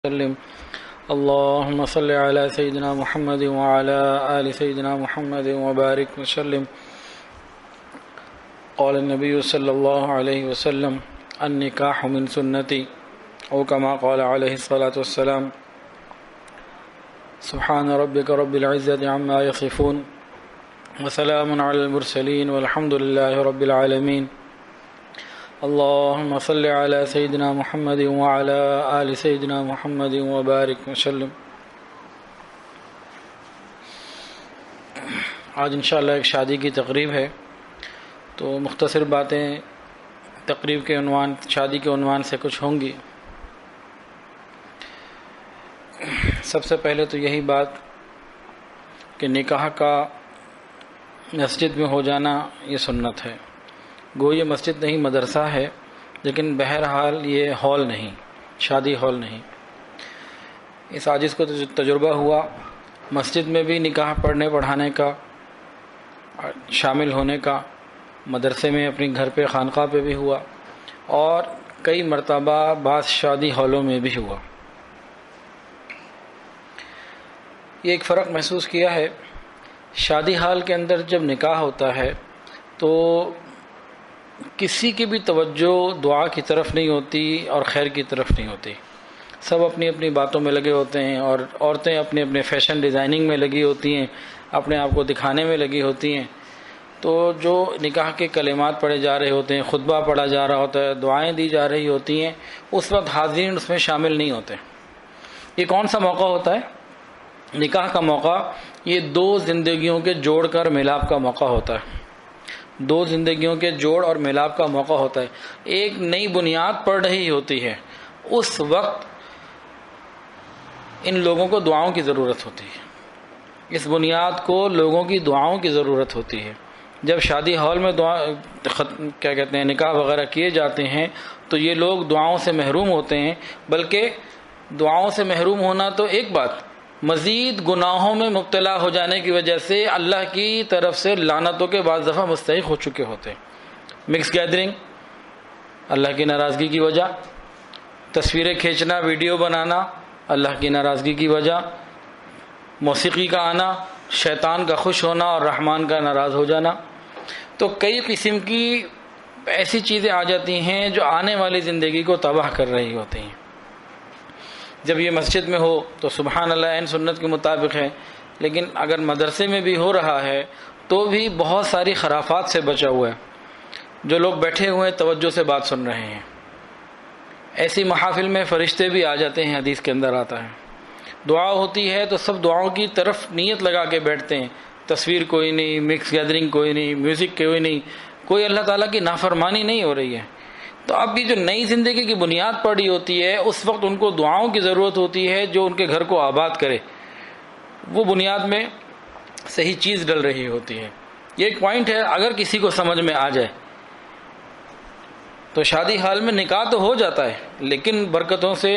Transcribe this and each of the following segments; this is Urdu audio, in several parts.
وسلم اللهم صل على سيدنا محمد وعلى آل سيدنا محمد وبارك وسلم. قال النبي صلى الله عليه وسلم النكاح من سنتي أو كما قال عليه الصلاة والسلام. سبحان ربك رب العزة عما يصفون وسلام على المرسلين والحمد لله رب العالمين. اللهم صل على سيدنا محمد وعلى آل سيدنا محمد وبارك وسلم. آج انشاءاللہ ایک شادی کی تقریب ہے، تو مختصر باتیں تقریب کے عنوان شادی کے عنوان سے کچھ ہوں گی. سب سے پہلے تو یہی بات کہ نکاح کا مسجد میں ہو جانا یہ سنت ہے. گو یہ مسجد نہیں مدرسہ ہے، لیکن بہرحال یہ ہال نہیں، شادی ہال نہیں. اس عاجز کو تجربہ ہوا مسجد میں بھی نکاح پڑھنے پڑھانے کا، شامل ہونے کا، مدرسے میں اپنی گھر پہ خانقاہ پہ بھی ہوا، اور کئی مرتبہ بعض شادی ہالوں میں بھی ہوا. یہ ایک فرق محسوس کیا ہے. شادی ہال کے اندر جب نکاح ہوتا ہے تو کسی کی بھی توجہ دعا کی طرف نہیں ہوتی اور خیر کی طرف نہیں ہوتی. سب اپنی اپنی باتوں میں لگے ہوتے ہیں، اور عورتیں اپنے اپنے فیشن ڈیزائننگ میں لگی ہوتی ہیں، اپنے آپ کو دکھانے میں لگی ہوتی ہیں. تو جو نکاح کے کلمات پڑھے جا رہے ہوتے ہیں، خطبہ پڑھا جا رہا ہوتا ہے، دعائیں دی جا رہی ہوتی ہیں، اس وقت حاضرین اس میں شامل نہیں ہوتے. یہ کون سا موقع ہوتا ہے؟ نکاح کا موقع یہ دو زندگیوں کے جوڑ کر ملاپ کا موقع ہوتا ہے. دو زندگیوں کے جوڑ اور ملاپ کا موقع ہوتا ہے. ایک نئی بنیاد پڑ رہی ہوتی ہے، اس وقت ان لوگوں کو دعاؤں کی ضرورت ہوتی ہے. اس بنیاد کو لوگوں کی دعاؤں کی ضرورت ہوتی ہے. جب شادی ہال میں نکاح وغیرہ کیے جاتے ہیں تو یہ لوگ دعاؤں سے محروم ہوتے ہیں. بلکہ دعاؤں سے محروم ہونا تو ایک بات، مزید گناہوں میں مبتلا ہو جانے کی وجہ سے اللہ کی طرف سے لعنتوں کے بعض دفعہ مستحق ہو چکے ہوتے ہیں. مکس گیدرنگ اللہ کی ناراضگی کی وجہ، تصویریں کھینچنا، ویڈیو بنانا اللہ کی ناراضگی کی وجہ، موسیقی کا آنا، شیطان کا خوش ہونا اور رحمان کا ناراض ہو جانا. تو کئی قسم کی ایسی چیزیں آ جاتی ہیں جو آنے والی زندگی کو تباہ کر رہی ہوتی ہیں. جب یہ مسجد میں ہو تو سبحان اللہ عین سنت کے مطابق ہے، لیکن اگر مدرسے میں بھی ہو رہا ہے تو بھی بہت ساری خرافات سے بچا ہوا ہے. جو لوگ بیٹھے ہوئے توجہ سے بات سن رہے ہیں، ایسی محافل میں فرشتے بھی آ جاتے ہیں، حدیث کے اندر آتا ہے. دعا ہوتی ہے تو سب دعاؤں کی طرف نیت لگا کے بیٹھتے ہیں. تصویر کوئی نہیں، مکس گیدرنگ کوئی نہیں، میوزک کوئی نہیں، کوئی اللہ تعالیٰ کی نافرمانی نہیں ہو رہی ہے. تو اب کی جو نئی زندگی کی بنیاد پڑی ہوتی ہے، اس وقت ان کو دعاؤں کی ضرورت ہوتی ہے جو ان کے گھر کو آباد کرے. وہ بنیاد میں صحیح چیز ڈل رہی ہوتی ہے. یہ ایک پوائنٹ ہے، اگر کسی کو سمجھ میں آ جائے تو شادی حال میں نکاح تو ہو جاتا ہے، لیکن برکتوں سے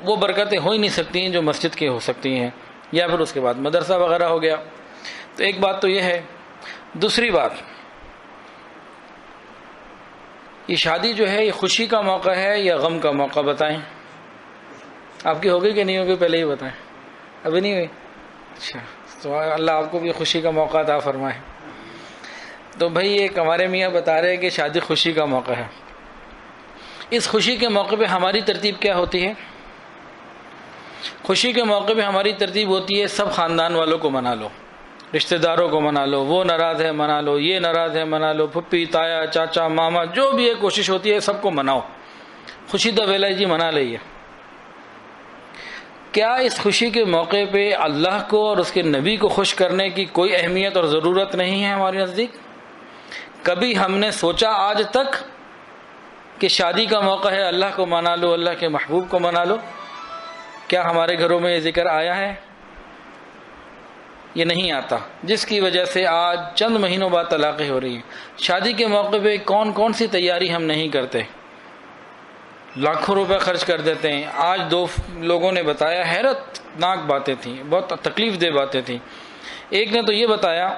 وہ برکتیں ہو ہی نہیں سکتی ہیں جو مسجد کی ہو سکتی ہیں، یا پھر اس کے بعد مدرسہ وغیرہ ہو گیا. تو ایک بات تو یہ ہے. دوسری بات، یہ شادی جو ہے یہ خوشی کا موقع ہے یا غم کا موقع؟ بتائیں. آپ کی ہوگی کہ نہیں ہوگی؟ پہلے ہی بتائیں. ابھی نہیں ہوئی؟ اچھا، تو اللہ آپ کو بھی خوشی کا موقع عطا فرمائے. تو بھائی ایک ہمارے میاں بتا رہے ہیں کہ شادی خوشی کا موقع ہے. اس خوشی کے موقع پہ ہماری ترتیب کیا ہوتی ہے؟ خوشی کے موقع پہ ہماری ترتیب ہوتی ہے سب خاندان والوں کو منا لو، رشتہ داروں کو منا لو، وہ ناراض ہے منا لو، یہ ناراض ہے منا لو، پھپھی تایا چاچا ماما جو بھی ہے کوشش ہوتی ہے سب کو مناؤ. خوشی تو ویلا جی منا لئیے. کیا اس خوشی کے موقع پہ اللہ کو اور اس کے نبی کو خوش کرنے کی کوئی اہمیت اور ضرورت نہیں ہے ہمارے نزدیک؟ کبھی ہم نے سوچا آج تک کہ شادی کا موقع ہے، اللہ کو منا لو، اللہ کے محبوب کو منا لو؟ کیا ہمارے گھروں میں یہ ذکر آیا ہے؟ یہ نہیں آتا، جس کی وجہ سے آج چند مہینوں بعد طلاقیں ہو رہی ہیں. شادی کے موقع پہ کون کون سی تیاری ہم نہیں کرتے، لاکھوں روپے خرچ کر دیتے ہیں. آج دو لوگوں نے بتایا، حیرت ناک باتیں تھیں، بہت تکلیف دہ باتیں تھیں. ایک نے تو یہ بتایا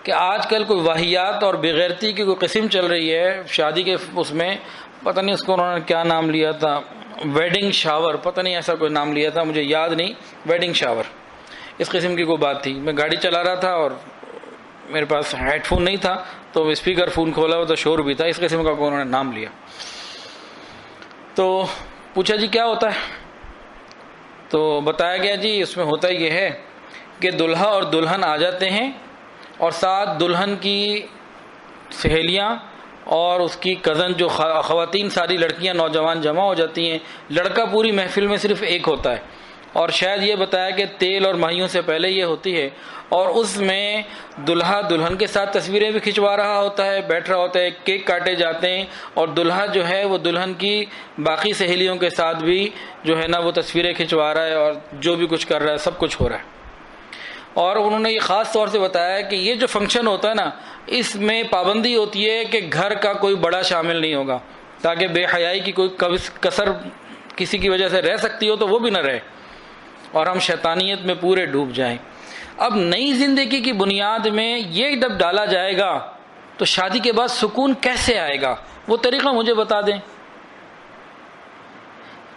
کہ آج کل کوئی واہیات اور بغیرتی کی کوئی قسم چل رہی ہے شادی کے اس میں، پتہ نہیں اس کو انہوں نے کیا نام لیا تھا، ویڈنگ شاور، پتہ نہیں ایسا کوئی نام لیا تھا، مجھے یاد نہیں، ویڈنگ شاور اس قسم کی کوئی بات تھی. میں گاڑی چلا رہا تھا اور میرے پاس ہیڈ فون نہیں تھا تو اسپیکر فون کھولا ہوا تو شور بھی تھا، اس قسم کا انہوں نے نام لیا. تو پوچھا جی کیا ہوتا ہے؟ تو بتایا گیا جی اس میں ہوتا یہ ہے کہ دلہا اور دلہن آ جاتے ہیں اور ساتھ دلہن کی سہیلیاں اور اس کی کزن جو خواتین ساری لڑکیاں نوجوان جمع ہو جاتی ہیں. لڑکا پوری محفل میں صرف ایک ہوتا ہے اور شاید یہ بتایا کہ تیل اور ماہیوں سے پہلے یہ ہوتی ہے اور اس میں دلہا دلہن کے ساتھ تصویریں بھی کھنچوا رہا ہوتا ہے، بیٹھ رہا ہوتا ہے، کیک کاٹے جاتے ہیں اور دلہا جو ہے وہ دلہن کی باقی سہیلیوں کے ساتھ بھی جو ہے نا وہ تصویریں کھنچوا رہا ہے اور جو بھی کچھ کر رہا ہے سب کچھ ہو رہا ہے. اور انہوں نے یہ خاص طور سے بتایا کہ یہ جو فنکشن ہوتا ہے نا اس میں پابندی ہوتی ہے کہ گھر کا کوئی بڑا شامل نہیں ہوگا تاکہ بے حیائی کی کوئی کسر کسی کی وجہ سے رہ سکتی ہو تو وہ بھی نہ رہے اور ہم شیطانیت میں پورے ڈوب جائیں. اب نئی زندگی کی بنیاد میں یہ جب ڈالا جائے گا تو شادی کے بعد سکون کیسے آئے گا؟ وہ طریقہ مجھے بتا دیں.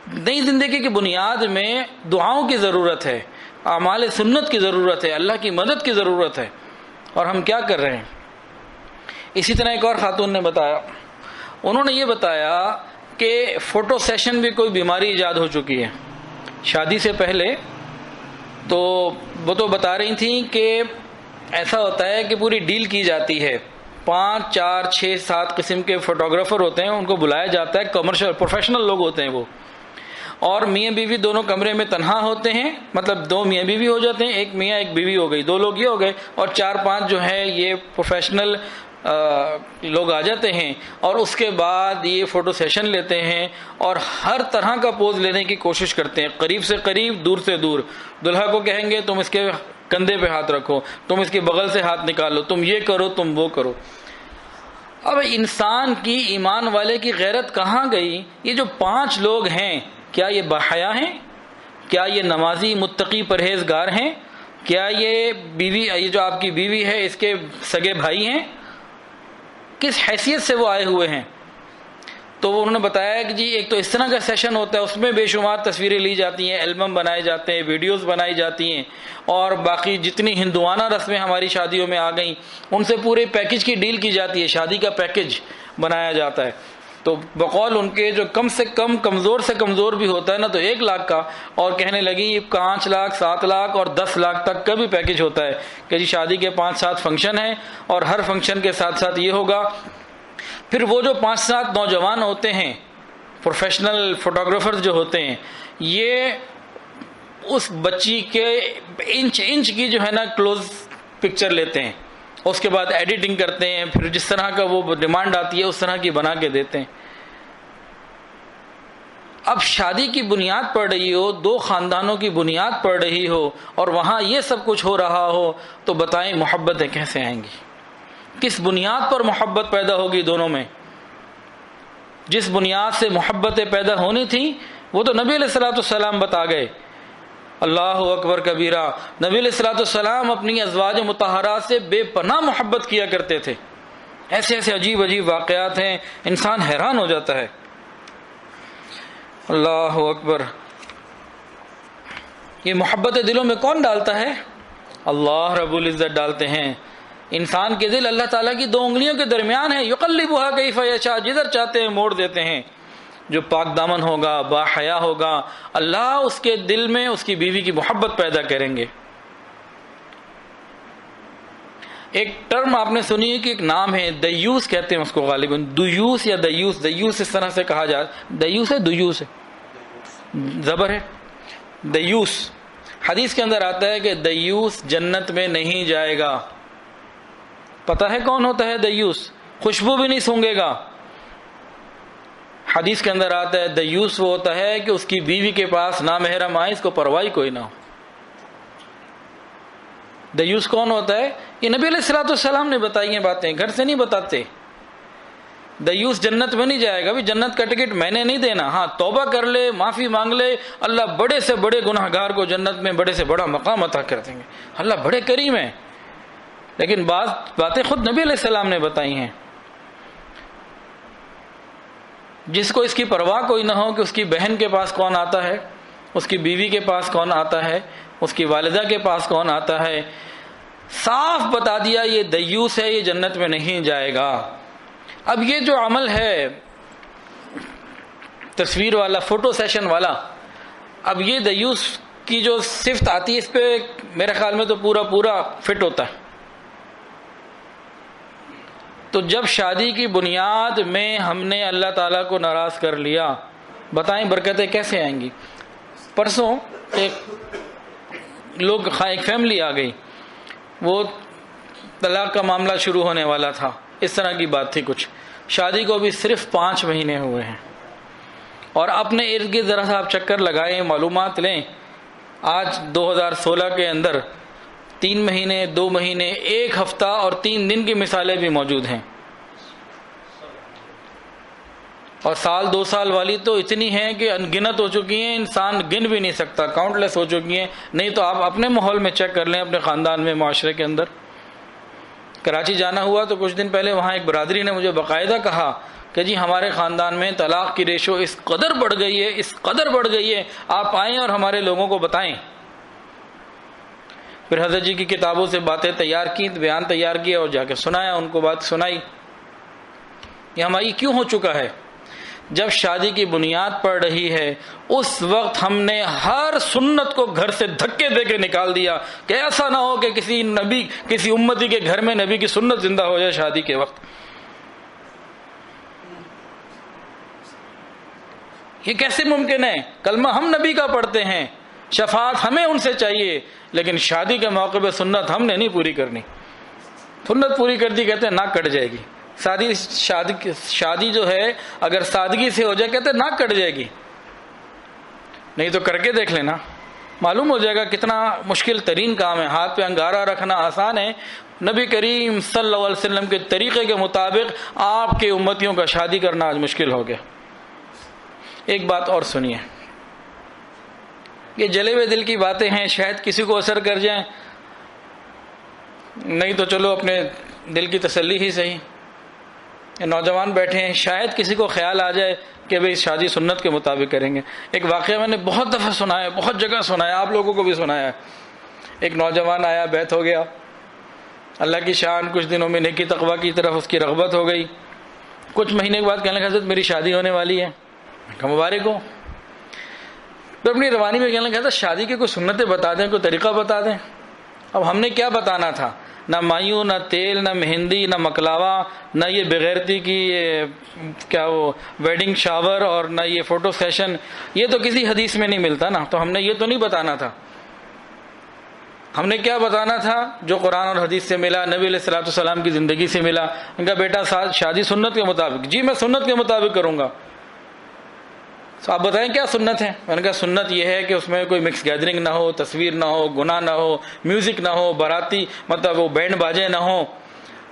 نئی زندگی کی بنیاد میں دعاؤں کی ضرورت ہے، اعمال سنت کی ضرورت ہے، اللہ کی مدد کی ضرورت ہے، اور ہم کیا کر رہے ہیں؟ اسی طرح ایک اور خاتون نے بتایا، انہوں نے یہ بتایا کہ فوٹو سیشن بھی کوئی بیماری ایجاد ہو چکی ہے شادی سے پہلے. تو وہ تو بتا رہی تھیں کہ ایسا ہوتا ہے کہ پوری ڈیل کی جاتی ہے، 5 4 6 7 قسم کے فوٹوگرافر ہوتے ہیں، ان کو بلایا جاتا ہے، کمرشل پروفیشنل لوگ ہوتے ہیں وہ، اور میاں بیوی دونوں کمرے میں تنہا ہوتے ہیں، مطلب 2 میاں بیوی ہو جاتے ہیں، ایک میاں ایک بیوی ہو گئی، 2 لوگ یہ ہو گئے، اور 4 5 جو ہے یہ پروفیشنل لوگ آ جاتے ہیں اور اس کے بعد یہ فوٹو سیشن لیتے ہیں اور ہر طرح کا پوز لینے کی کوشش کرتے ہیں، قریب سے قریب دور سے دور. دلہا کو کہیں گے تم اس کے کندھے پہ ہاتھ رکھو، تم اس کے بغل سے ہاتھ نکالو، تم یہ کرو، تم وہ کرو. اب انسان کی ایمان والے کی غیرت کہاں گئی؟ یہ جو 5 لوگ ہیں کیا یہ باحیا ہیں؟ کیا یہ نمازی متقی پرہیزگار ہیں؟ کیا یہ بیوی، یہ جو آپ کی بیوی ہے اس کے سگے بھائی ہیں؟ کس حیثیت سے وہ آئے ہوئے ہیں؟ تو انہوں نے بتایا کہ جی ایک تو اس طرح کا سیشن ہوتا ہے، اس میں بے شمار تصویریں لی جاتی ہیں، البم بنائے جاتے ہیں، ویڈیوز بنائی جاتی ہیں، اور باقی جتنی ہندوانہ رسمیں ہماری شادیوں میں آ گئیں ان سے پورے پیکج کی ڈیل کی جاتی ہے، شادی کا پیکج بنایا جاتا ہے. تو بقول ان کے جو کم سے کم کمزور سے کمزور بھی ہوتا ہے نا تو 1 لاکھ کا، اور کہنے لگی 5 لاکھ 7 لاکھ اور 10 لاکھ تک کا بھی پیکج ہوتا ہے کہ جی شادی کے 5 7 فنکشن ہیں اور ہر فنکشن کے ساتھ ساتھ یہ ہوگا. پھر وہ جو 5 7 نوجوان ہوتے ہیں پروفیشنل فوٹوگرافر جو ہوتے ہیں، یہ اس بچی کے انچ کی جو ہے نا کلوز پکچر لیتے ہیں، اس کے بعد ایڈیٹنگ کرتے ہیں، پھر جس طرح کا وہ ڈیمانڈ آتی ہے اس طرح کی بنا کے دیتے ہیں. اب شادی کی بنیاد پڑ رہی ہو، 2 خاندانوں کی بنیاد پڑ رہی ہو اور وہاں یہ سب کچھ ہو رہا ہو تو بتائیں محبتیں کیسے آئیں گی؟ کس بنیاد پر محبت پیدا ہوگی دونوں میں؟ جس بنیاد سے محبتیں پیدا ہونی تھیں وہ تو نبی علیہ الصلوۃ والسلام بتا گئے. اللہ اکبر کبیرہ، نبی علیہ الصلوۃ والسلام اپنی ازواج مطہرات سے بے پناہ محبت کیا کرتے تھے. ایسے ایسے عجیب عجیب واقعات ہیں، انسان حیران ہو جاتا ہے. اللہ اکبر. یہ محبت دلوں میں کون ڈالتا ہے؟ اللہ رب العزت ڈالتے ہیں. انسان کے دل اللہ تعالیٰ کی 2 انگلیوں کے درمیان ہے، یقلبها کیف یشاء، جدھر چاہتے ہیں موڑ دیتے ہیں. جو پاک دامن ہوگا، با حیا ہوگا، اللہ اس کے دل میں اس کی بیوی کی محبت پیدا کریں گے. ایک ٹرم آپ نے سنی ہے کہ ایک نام ہے دیوس کہتے ہیں اس کو، غالباً دیوس یا دیوس، دیوس اس طرح سے کہا جاتا، دیوس ہے دیوس ہے زبر ہے دیوس. حدیث کے اندر آتا ہے کہ دیوس جنت میں نہیں جائے گا. پتہ ہے کون ہوتا ہے دیوس؟ خوشبو بھی نہیں سونگے گا. حدیث کے اندر آتا ہے دیوس وہ ہوتا ہے کہ اس کی بیوی کے پاس نامحرم آئے، اس کو پرواہ کوئی نہ ہو. دیوس کون ہوتا ہے؟ یہ نبی علیہ الصلوۃ والسلام نے بتائی ہیں باتیں، گھر سے نہیں بتاتے. دیوس جنت میں نہیں جائے گا. بھی جنت کا ٹکٹ میں نے نہیں دینا، ہاں توبہ کر لے، معافی مانگ لے، اللہ بڑے سے بڑے گناہ گار کو جنت میں بڑے سے بڑا مقام عطا کر دیں گے. اللہ بڑے کریم ہیں. لیکن بعض باتیں خود نبی علیہ السلام نے بتائی ہیں. جس کو اس کی پرواہ کوئی نہ ہو کہ اس کی بہن کے پاس کون آتا ہے، اس کی بیوی کے پاس کون آتا ہے، اس کی والدہ کے پاس کون آتا ہے، صاف بتا دیا یہ دیوس ہے، یہ جنت میں نہیں جائے گا۔ اب یہ جو عمل ہے تصویر والا، فوٹو سیشن والا، اب یہ دیوس کی جو صفت آتی ہے اس پہ میرے خیال میں تو پورا فٹ ہوتا ہے۔ تو جب شادی کی بنیاد میں ہم نے اللہ تعالیٰ کو ناراض کر لیا، بتائیں برکتیں کیسے آئیں گی؟ پرسوں ایک فیملی آ گئی، وہ طلاق کا معاملہ شروع ہونے والا تھا، اس طرح کی بات تھی کچھ، شادی کو بھی صرف 5 مہینے ہوئے ہیں، اور اپنے ارد گرد ذرا سا آپ چکر لگائیں، معلومات لیں، آج 2016 کے اندر 3 مہینے، 2 مہینے، 1 ہفتہ اور 3 دن کی مثالیں بھی موجود ہیں، اور سال 2 سال والی تو اتنی ہیں کہ انگنت ہو چکی ہیں، انسان گن بھی نہیں سکتا، کاؤنٹ لیس ہو چکی ہیں۔ نہیں تو آپ اپنے ماحول میں چیک کر لیں، اپنے خاندان میں، معاشرے کے اندر۔ کراچی جانا ہوا تو کچھ دن پہلے وہاں ایک برادری نے مجھے باقاعدہ کہا کہ جی ہمارے خاندان میں طلاق کی ریشو اس قدر بڑھ گئی ہے، آپ آئیں اور ہمارے لوگوں کو بتائیں۔ پھر حضرت جی کی کتابوں سے باتیں تیار کی، بیان تیار کیا اور جا کے سنایا، ان کو بات سنائی۔ یہ ہماری کیوں ہو چکا ہے؟ جب شادی کی بنیاد پڑ رہی ہے اس وقت ہم نے ہر سنت کو گھر سے دھکے دے کے نکال دیا کہ ایسا نہ ہو کہ کسی امتی کے گھر میں نبی کی سنت زندہ ہو جائے شادی کے وقت۔ یہ کیسے ممکن ہے؟ کلمہ ہم نبی کا پڑھتے ہیں، شفاعت ہمیں ان سے چاہیے، لیکن شادی کے موقع پہ سنت ہم نے نہیں پوری کرنی۔ سنت پوری کر دی، کہتے ہیں ناک کٹ جائے گی۔ شادی جو ہے اگر سادگی سے ہو جائے، کہتے ہیں ناک کٹ جائے گی، نہیں تو کر کے دیکھ لینا، معلوم ہو جائے گا کتنا مشکل ترین کام ہے۔ ہاتھ پہ انگارہ رکھنا آسان ہے، نبی کریم صلی اللہ علیہ وسلم کے طریقے کے مطابق آپ کے امتیوں کا شادی کرنا آج مشکل ہو گیا۔ ایک بات اور سنیے، یہ جلے ہوئے دل کی باتیں ہیں، شاید کسی کو اثر کر جائیں، نہیں تو چلو اپنے دل کی تسلی ہی صحیح۔ نوجوان بیٹھے ہیں، شاید کسی کو خیال آ جائے کہ بھئی شادی سنت کے مطابق کریں گے۔ ایک واقعہ میں نے بہت دفعہ سنایا، بہت جگہ سنایا، آپ لوگوں کو بھی سنایا۔ ایک نوجوان آیا، بیعت ہو گیا، اللہ کی شان، کچھ دنوں میں نیکی تقویٰ کی طرف اس کی رغبت ہو گئی۔ کچھ مہینے کے بعد کہنے لگا حضرت میری شادی ہونے والی ہے، مبارک ہو۔ پھر اپنی روانی میں کہنے لگا شادی کی کوئی سنتیں بتا دیں، کوئی طریقہ بتا دیں۔ اب ہم نے کیا بتانا تھا؟ نہ مایوں، نہ تیل، نہ مہندی، نہ مکلاوا، نہ یہ بغیرتی کی کیا وہ ویڈنگ شاور، اور نہ یہ فوٹو سیشن، یہ تو کسی حدیث میں نہیں ملتا نا، تو ہم نے یہ تو نہیں بتانا تھا۔ ہم نے کیا بتانا تھا؟ جو قرآن اور حدیث سے ملا، نبی علیہ الصلوۃ والسلام کی زندگی سے ملا۔ ان کا بیٹا شادی سنت کے مطابق، جی میں سنت کے مطابق کروں گا۔ تو آپ بتائیں کیا سنت ہے؟ میں نے کہا سنت یہ ہے کہ اس میں کوئی مکس گیدرنگ نہ ہو، تصویر نہ ہو، گناہ نہ ہو، میوزک نہ ہو، باراتی مطلب وہ بینڈ باجے نہ ہو،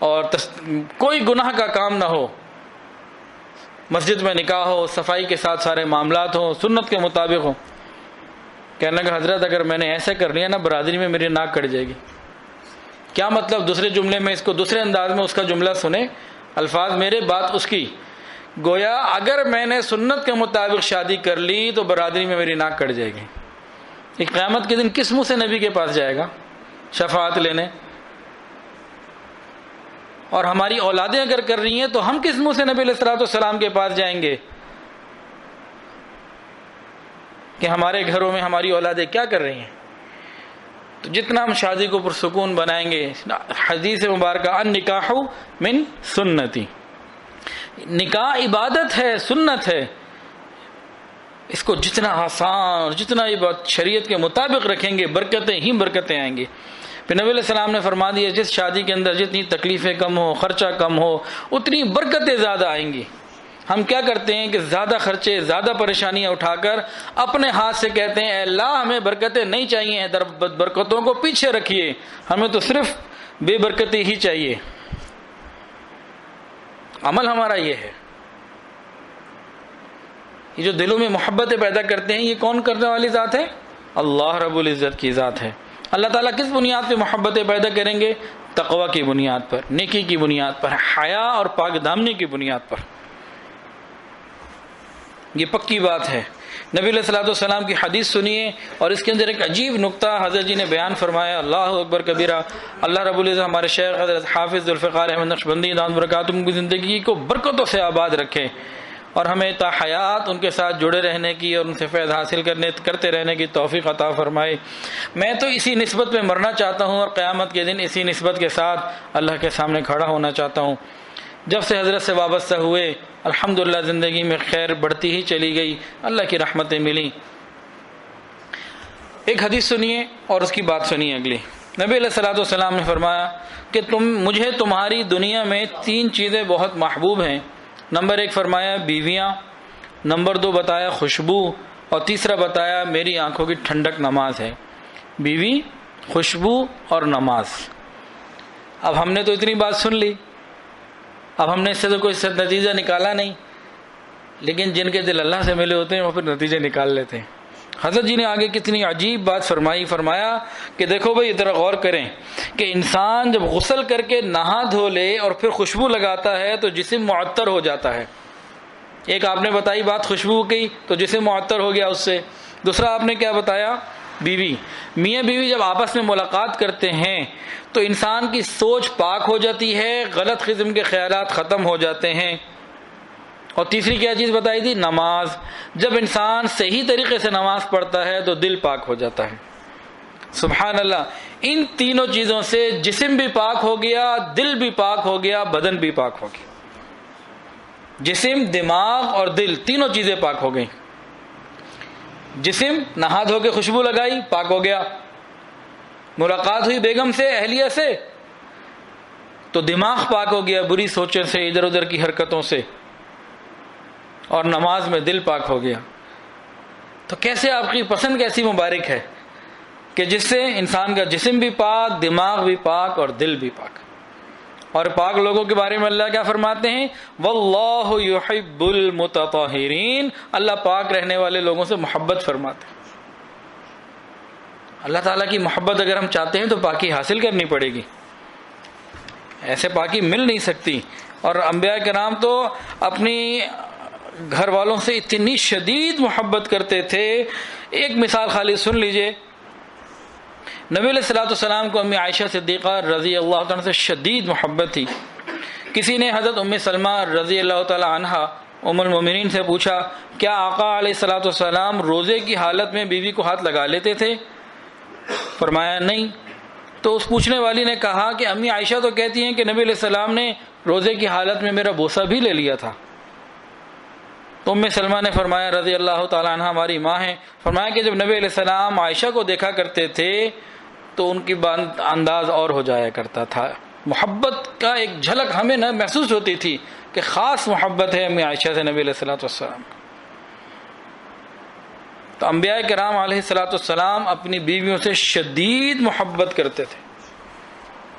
اور کوئی گناہ کا کام نہ ہو، مسجد میں نکاح ہو، صفائی کے ساتھ سارے معاملات ہوں، سنت کے مطابق ہو۔ کہنے لگا حضرت اگر میں نے ایسے کر لیا نا برادری میں میری ناک کٹ جائے گی۔ کیا مطلب؟ دوسرے جملے میں اس کو دوسرے انداز میں اس کا جملہ سنیں، الفاظ میرے، بات اس کی۔ گویا اگر میں نے سنت کے مطابق شادی کر لی تو برادری میں میری ناک کٹ جائے گی۔ ایک قیامت کے دن کس منہ سے نبی کے پاس جائے گا شفاعت لینے؟ اور ہماری اولادیں اگر کر رہی ہیں تو ہم کس منہ سے نبی علیہ الصلوۃ والسلام کے پاس جائیں گے کہ ہمارے گھروں میں ہماری اولادیں کیا کر رہی ہیں؟ تو جتنا ہم شادی کو پرسکون بنائیں گے، حدیث مبارکہ النکاح من سنتی، نکاح عبادت ہے، سنت ہے، اس کو جتنا آسان، جتنا شریعت کے مطابق رکھیں گے برکتیں ہی برکتیں آئیں گی۔ پھر نبی علیہ السلام نے فرما دیا جس شادی کے اندر جتنی تکلیفیں کم ہو، خرچہ کم ہو، اتنی برکتیں زیادہ آئیں گی۔ ہم کیا کرتے ہیں کہ زیادہ خرچے، زیادہ پریشانیاں اٹھا کر اپنے ہاتھ سے کہتے ہیں اے اللہ ہمیں برکتیں نہیں چاہیے، برکتوں کو پیچھے رکھیے، ہمیں تو صرف بے برکتی ہی چاہیے۔ عمل ہمارا یہ ہے۔ یہ جو دلوں میں محبتیں پیدا کرتے ہیں، یہ کون کرنے والی ذات ہے؟ اللہ رب العزت کی ذات ہے۔ اللہ تعالیٰ کس بنیاد پہ محبتیں پیدا کریں گے؟ تقوی کی بنیاد پر، نیکی کی بنیاد پر، حیا اور پاک دامنی کی بنیاد پر۔ یہ پکی بات ہے۔ نبی علیہ الصلوۃ والسلام کی حدیث سنیے، اور اس کے اندر ایک عجیب نقطہ حضرت جی نے بیان فرمایا، اللہ اکبر کبیرہ۔ اللہ رب العزت ہمارے شیخ حضرت حافظ ذوالفقار احمد نقشبندی دامت برکاتہم کی زندگی کو برکتوں سے آباد رکھے، اور ہمیں تا حیات ان کے ساتھ جڑے رہنے کی اور ان سے فیض حاصل کرتے رہنے کی توفیق عطا فرمائے۔ میں تو اسی نسبت میں مرنا چاہتا ہوں، اور قیامت کے دن اسی نسبت کے ساتھ اللہ کے سامنے کھڑا ہونا چاہتا ہوں۔ جب سے حضرت سے وابستہ ہوئے الحمدللہ زندگی میں خیر بڑھتی ہی چلی گئی، اللہ کی رحمتیں ملیں۔ ایک حدیث سنیے اور اس کی بات سنیے اگلی۔ نبی علیہ الصلوۃ والسلام نے فرمایا کہ مجھے تمہاری دنیا میں 3 چیزیں بہت محبوب ہیں۔ نمبر 1 فرمایا بیویاں، نمبر 2 بتایا خوشبو، اور تیسرا بتایا میری آنکھوں کی ٹھنڈک نماز ہے۔ بیوی، خوشبو اور نماز۔ اب ہم نے تو اتنی بات سن لی، اب ہم نے اس سے تو کوئی نتیجہ نکالا نہیں، لیکن جن کے دل اللہ سے ملے ہوتے ہیں وہ پھر نتیجے نکال لیتے ہیں۔ حضرت جی نے آگے کتنی عجیب بات فرمایا کہ دیکھو بھائی ذرا غور کریں کہ انسان جب غسل کر کے نہا دھو لے اور پھر خوشبو لگاتا ہے تو جسم معطر ہو جاتا ہے۔ ایک آپ نے بتائی بات خوشبو کی تو جسم معطر ہو گیا اس سے۔ دوسرا آپ نے کیا بتایا؟ بیوی، میاں بیوی جب آپس میں ملاقات کرتے ہیں تو انسان کی سوچ پاک ہو جاتی ہے، غلط قسم کے خیالات ختم ہو جاتے ہیں۔ اور تیسری کیا چیز بتائی تھی؟ نماز۔ جب انسان صحیح طریقے سے نماز پڑھتا ہے تو دل پاک ہو جاتا ہے۔ سبحان اللہ، ان تینوں چیزوں سے جسم بھی پاک ہو گیا، دل بھی پاک ہو گیا، بدن بھی پاک ہو گیا۔ جسم، دماغ اور دل تینوں چیزیں پاک ہو گئیں۔ جسم نہا دھو کے خوشبو لگائی، پاک ہو گیا۔ ملاقات ہوئی بیگم سے، اہلیہ سے، تو دماغ پاک ہو گیا بری سوچوں سے، ادھر ادھر کی حرکتوں سے، اور نماز میں دل پاک ہو گیا۔ تو کیسے آپ کی پسند کیسی مبارک ہے کہ جس سے انسان کا جسم بھی پاک، دماغ بھی پاک اور دل بھی پاک۔ اور پاک لوگوں کے بارے میں اللہ کیا فرماتے ہیں؟ واللہ یحب المتطہرین، اللہ پاک رہنے والے لوگوں سے محبت فرماتے ہیں۔ اللہ تعالیٰ کی محبت اگر ہم چاہتے ہیں تو پاکی حاصل کرنی پڑے گی، ایسے پاکی مل نہیں سکتی۔ اور انبیاء کرام تو اپنی گھر والوں سے اتنی شدید محبت کرتے تھے۔ ایک مثال خالی سن لیجئے، نبی علیہ الصلوۃ والسلام کو امی عائشہ صدیقہ رضی اللہ تعالیٰ سے شدید محبت تھی۔ کسی نے حضرت ام سلمہ رضی اللہ تعالیٰ عنہا ام المومنین سے پوچھا، کیا آقا علیہ الصلوۃ والسلام روزے کی حالت میں بیوی کو ہاتھ لگا لیتے تھے؟ فرمایا نہیں۔ تو اس پوچھنے والی نے کہا کہ امی عائشہ تو کہتی ہیں کہ نبی علیہ السلام نے روزے کی حالت میں میرا بوسہ بھی لے لیا تھا۔ تو ام سلمہ نے فرمایا رضی اللہ تعالیٰ عنہ ہماری ماں ہیں، فرمایا کہ جب نبی علیہ السلام عائشہ کو دیکھا کرتے تھے تو ان کی انداز اور ہو جایا کرتا تھا۔ محبت کا ایک جھلک ہمیں نہ محسوس ہوتی تھی کہ خاص محبت ہے امی عائشہ سے نبی علیہ الصلوۃ والسلام۔ تو انبیاء کرام علیہ الصلوۃ والسلام اپنی بیویوں سے شدید محبت کرتے تھے،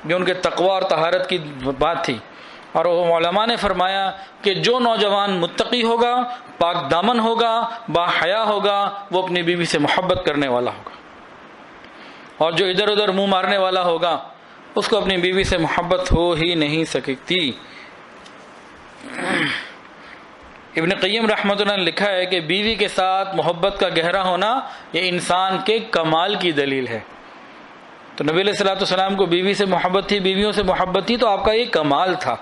جو ان کے تقوی اور طہارت کی بات تھی۔ اور علماء نے فرمایا کہ جو نوجوان متقی ہوگا، پاک دامن ہوگا، با حیا ہوگا، وہ اپنی بیوی سے محبت کرنے والا ہوگا، اور جو ادھر ادھر منہ مارنے والا ہوگا اس کو اپنی بیوی سے محبت ہو ہی نہیں سکتی۔ ابن قیم رحمۃ اللہ نے لکھا ہے کہ بیوی کے ساتھ محبت کا گہرا ہونا یہ انسان کے کمال کی دلیل ہے۔ تو نبی علیہ الصلوۃ والسلام کو بیوی سے محبت تھی، بیویوں سے محبت تھی، تو آپ کا یہ کمال تھا۔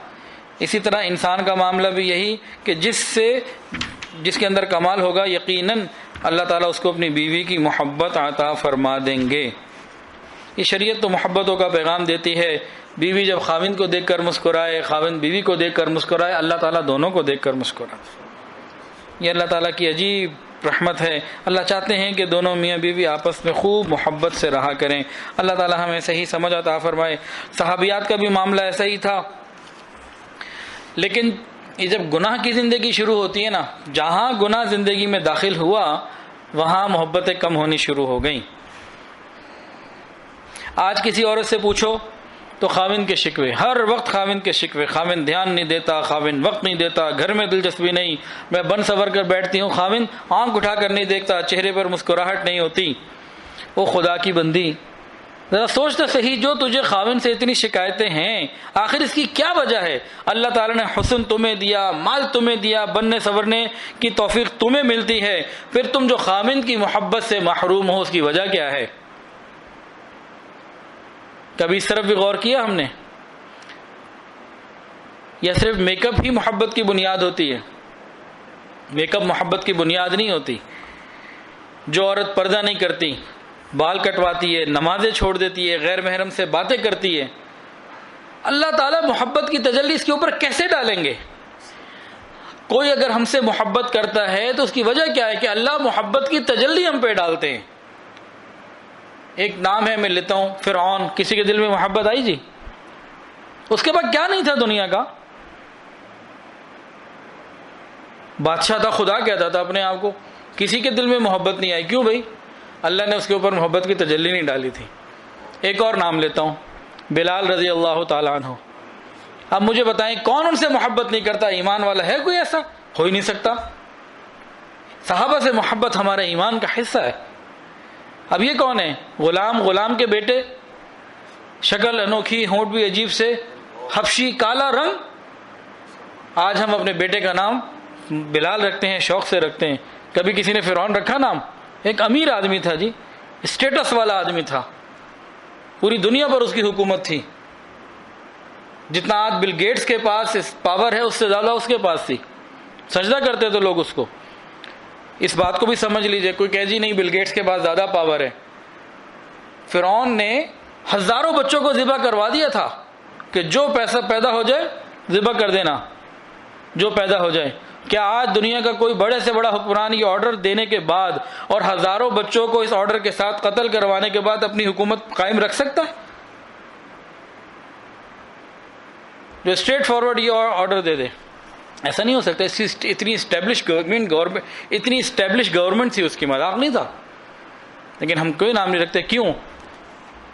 اسی طرح انسان کا معاملہ بھی یہی کہ جس کے اندر کمال ہوگا یقیناً اللہ تعالیٰ اس کو اپنی بیوی کی محبت عطا فرما دیں گے۔ یہ شریعت تو محبتوں کا پیغام دیتی ہے۔ بیوی جب خاوند کو دیکھ کر مسکرائے، خاوند بیوی کو دیکھ کر مسکرائے، اللہ تعالیٰ دونوں کو دیکھ کر مسکرائے۔ یہ اللہ تعالیٰ کی عجیب رحمت ہے۔ اللہ چاہتے ہیں کہ دونوں میاں بیوی آپس میں خوب محبت سے رہا کریں۔ اللہ تعالیٰ ہمیں صحیح سمجھ عطا فرمائے۔ صحابیات کا بھی معاملہ ایسا ہی تھا، لیکن یہ جب گناہ کی زندگی شروع ہوتی ہے نا، جہاں گناہ زندگی میں داخل ہوا وہاں محبتیں کم ہونی شروع ہو گئیں۔ آج کسی عورت سے پوچھو تو خاوند کے شکوے، ہر وقت خاوند کے شکوے، خاوند دھیان نہیں دیتا، خاوند وقت نہیں دیتا، گھر میں دلچسپی نہیں، میں بن سنور کر بیٹھتی ہوں، خاوند آنکھ اٹھا کر نہیں دیکھتا، چہرے پر مسکراہٹ نہیں ہوتی۔ وہ خدا کی بندی، ذرا سوچ تو صحیح، جو تجھے خاوند سے اتنی شکایتیں ہیں آخر اس کی کیا وجہ ہے؟ اللہ تعالیٰ نے حسن تمہیں دیا، مال تمہیں دیا، بننے سورنے کی توفیق تمہیں ملتی ہے، پھر تم جو خاوند کی محبت سے محروم ہو اس کی وجہ کیا ہے؟ کبھی اس طرف بھی غور کیا ہم نے؟ یا صرف میک اپ ہی محبت کی بنیاد ہوتی ہے؟ میک اپ محبت کی بنیاد نہیں ہوتی۔ جو عورت پردہ نہیں کرتی، بال کٹواتی ہے، نمازیں چھوڑ دیتی ہے، غیر محرم سے باتیں کرتی ہے، اللہ تعالیٰ محبت کی تجلی اس کے اوپر کیسے ڈالیں گے؟ کوئی اگر ہم سے محبت کرتا ہے تو اس کی وجہ کیا ہے کہ اللہ محبت کی تجلی ہم پہ ڈالتے ہیں۔ ایک نام ہے، میں لیتا ہوں، فرعون۔ کسی کے دل میں محبت آئی جی؟ اس کے بعد کیا نہیں تھا دنیا کا، بادشاہ تھا، خدا کہتا تھا اپنے آپ کو، کسی کے دل میں محبت نہیں آئی۔ کیوں بھائی؟ اللہ نے اس کے اوپر محبت کی تجلی نہیں ڈالی تھی۔ ایک اور نام لیتا ہوں، بلال رضی اللہ تعالیٰ عنہ۔ اب مجھے بتائیں کون ان سے محبت نہیں کرتا؟ ایمان والا ہے کوئی ایسا؟ ہو ہی نہیں سکتا۔ صحابہ سے محبت ہمارے ایمان کا حصہ ہے۔ اب یہ کون ہے؟ غلام کے بیٹے، شکل انوکھی، ہونٹ بھی عجیب سے، حبشی، کالا رنگ۔ آج ہم اپنے بیٹے کا نام بلال رکھتے ہیں، شوق سے رکھتے ہیں۔ کبھی کسی نے فرعون رکھا نام؟ ایک امیر آدمی تھا جی، اسٹیٹس والا آدمی تھا، پوری دنیا پر اس کی حکومت تھی۔ جتنا آج بل گیٹس کے پاس پاور ہے اس سے زیادہ اس کے پاس تھی، سجدہ کرتے تھے لوگ اس کو۔ اس بات کو بھی سمجھ لیجئے، کوئی کہے جی نہیں بل گیٹس کے پاس زیادہ پاور ہے۔ فرعون نے ہزاروں بچوں کو ذبح کروا دیا تھا کہ جو پیسہ پیدا ہو جائے ذبح کر دینا، جو پیدا ہو جائے۔ کیا آج دنیا کا کوئی بڑے سے بڑا حکمران یہ آرڈر دینے کے بعد اور ہزاروں بچوں کو اس آرڈر کے ساتھ قتل کروانے کے بعد اپنی حکومت قائم رکھ سکتا ہے؟ جو اسٹریٹ فارورڈ یہ آرڈر دے دے، ایسا نہیں ہو سکتا۔ اتنی اسٹیبلش گورنمنٹ تھی، اس کی مذاق نہیں تھا۔ لیکن ہم کوئی نام نہیں رکھتے، کیوں؟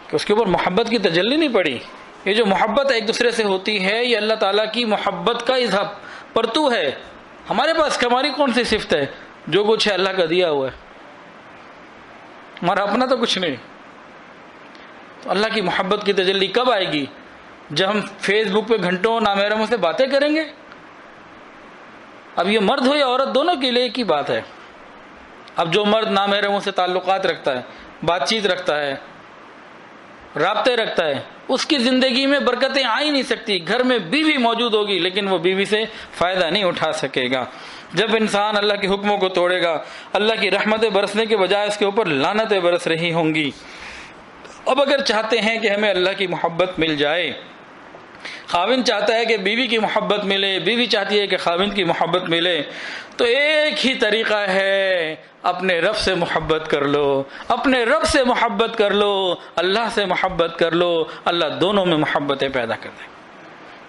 کہ اس کے اوپر محبت کی تجلی نہیں پڑی۔ یہ جو محبت ایک دوسرے سے ہوتی ہے یہ اللہ تعالیٰ کی محبت کا اظہار پرتو ہے۔ ہمارے پاس ہماری کون سی صفت ہے؟ جو کچھ ہے اللہ کا دیا ہوا ہے، ہمارا اپنا تو کچھ نہیں۔ تو اللہ کی محبت کی تجلی کب آئے گی؟ جب ہم فیس بک پہ گھنٹوں نامحرموں سے باتیں کریں گے۔ اب یہ مرد ہو یا عورت، دونوں کے لیے ایک ہی بات ہے۔ اب جو مرد نامحرموں سے تعلقات رکھتا ہے، بات چیت رکھتا ہے، رابطے رکھتا ہے، اس کی زندگی میں برکتیں آ ہی نہیں سکتی۔ گھر میں بیوی موجود ہوگی لیکن وہ بیوی سے فائدہ نہیں اٹھا سکے گا۔ جب انسان اللہ کے حکموں کو توڑے گا، اللہ کی رحمتیں برسنے کے بجائے اس کے اوپر لعنتیں برس رہی ہوں گی۔ اب اگر چاہتے ہیں کہ ہمیں اللہ کی محبت مل جائے، خاوند چاہتا ہے کہ بیوی کی محبت ملے، بیوی چاہتی ہے کہ خاوند کی محبت ملے، تو ایک ہی طریقہ ہے، اپنے رب سے محبت کر لو، اپنے رب سے محبت کر لو، اللہ سے محبت کر لو، اللہ دونوں میں محبتیں پیدا کر دیں۔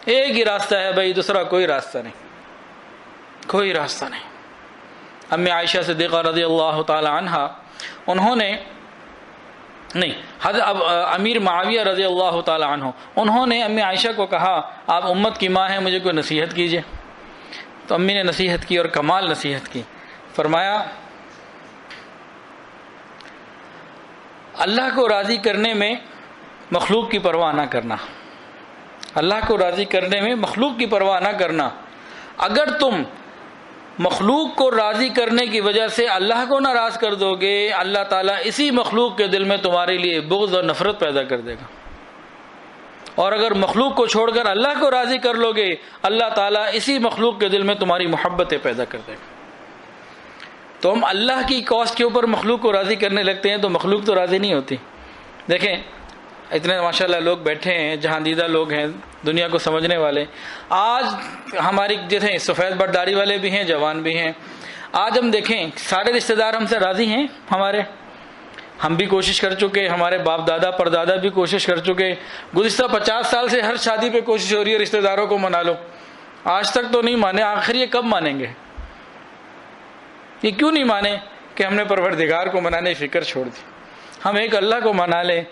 ایک ہی راستہ ہے بھائی، دوسرا کوئی راستہ نہیں، کوئی راستہ نہیں۔ امی عائشہ صدیقہ رضی اللہ تعالی عنہا، انہوں نے حضرت امیر معاویہ رضی اللہ تعالی عنہ، انہوں نے امی عائشہ کو کہا آپ امت کی ماں ہیں، مجھے کوئی نصیحت کیجیے۔ تو امی نے نصیحت کی اور کمال نصیحت کی۔ فرمایا اللہ کو راضی کرنے میں مخلوق کی پرواہ نہ کرنا، اللہ کو راضی کرنے میں مخلوق کی پرواہ نہ کرنا۔ اگر تم مخلوق کو راضی کرنے کی وجہ سے اللہ کو ناراض کر دو گے، اللہ تعالیٰ اسی مخلوق کے دل میں تمہارے لیے بغض اور نفرت پیدا کر دے گا۔ اور اگر مخلوق کو چھوڑ کر اللہ کو راضی کر لو گے، اللہ تعالیٰ اسی مخلوق کے دل میں تمہاری محبتیں پیدا کر دے گا۔ تو ہم اللہ کی کاسٹ کے اوپر مخلوق کو راضی کرنے لگتے ہیں تو مخلوق تو راضی نہیں ہوتی۔ دیکھیں اتنے ماشاءاللہ لوگ بیٹھے ہیں، جہاں دیدہ لوگ ہیں، دنیا کو سمجھنے والے۔ آج ہماری جیسے سفید برداری والے بھی ہیں، جوان بھی ہیں۔ آج ہم دیکھیں سارے رشتہ دار ہم سے راضی ہیں، ہم بھی کوشش کر چکے، ہمارے باپ دادا پردادا بھی کوشش کر چکے۔ گزشتہ 50 سال سے ہر شادی پہ کوشش ہو رہی ہے رشتہ داروں کو منا لو، آج تک تو نہیں مانے۔ آخر یہ کب مانیں گے؟ یہ کیوں نہیں مانے کہ ہم نے پروردگار کو منانے کی فکر چھوڑ دی؟ ہم ایک اللہ کو منا لیں،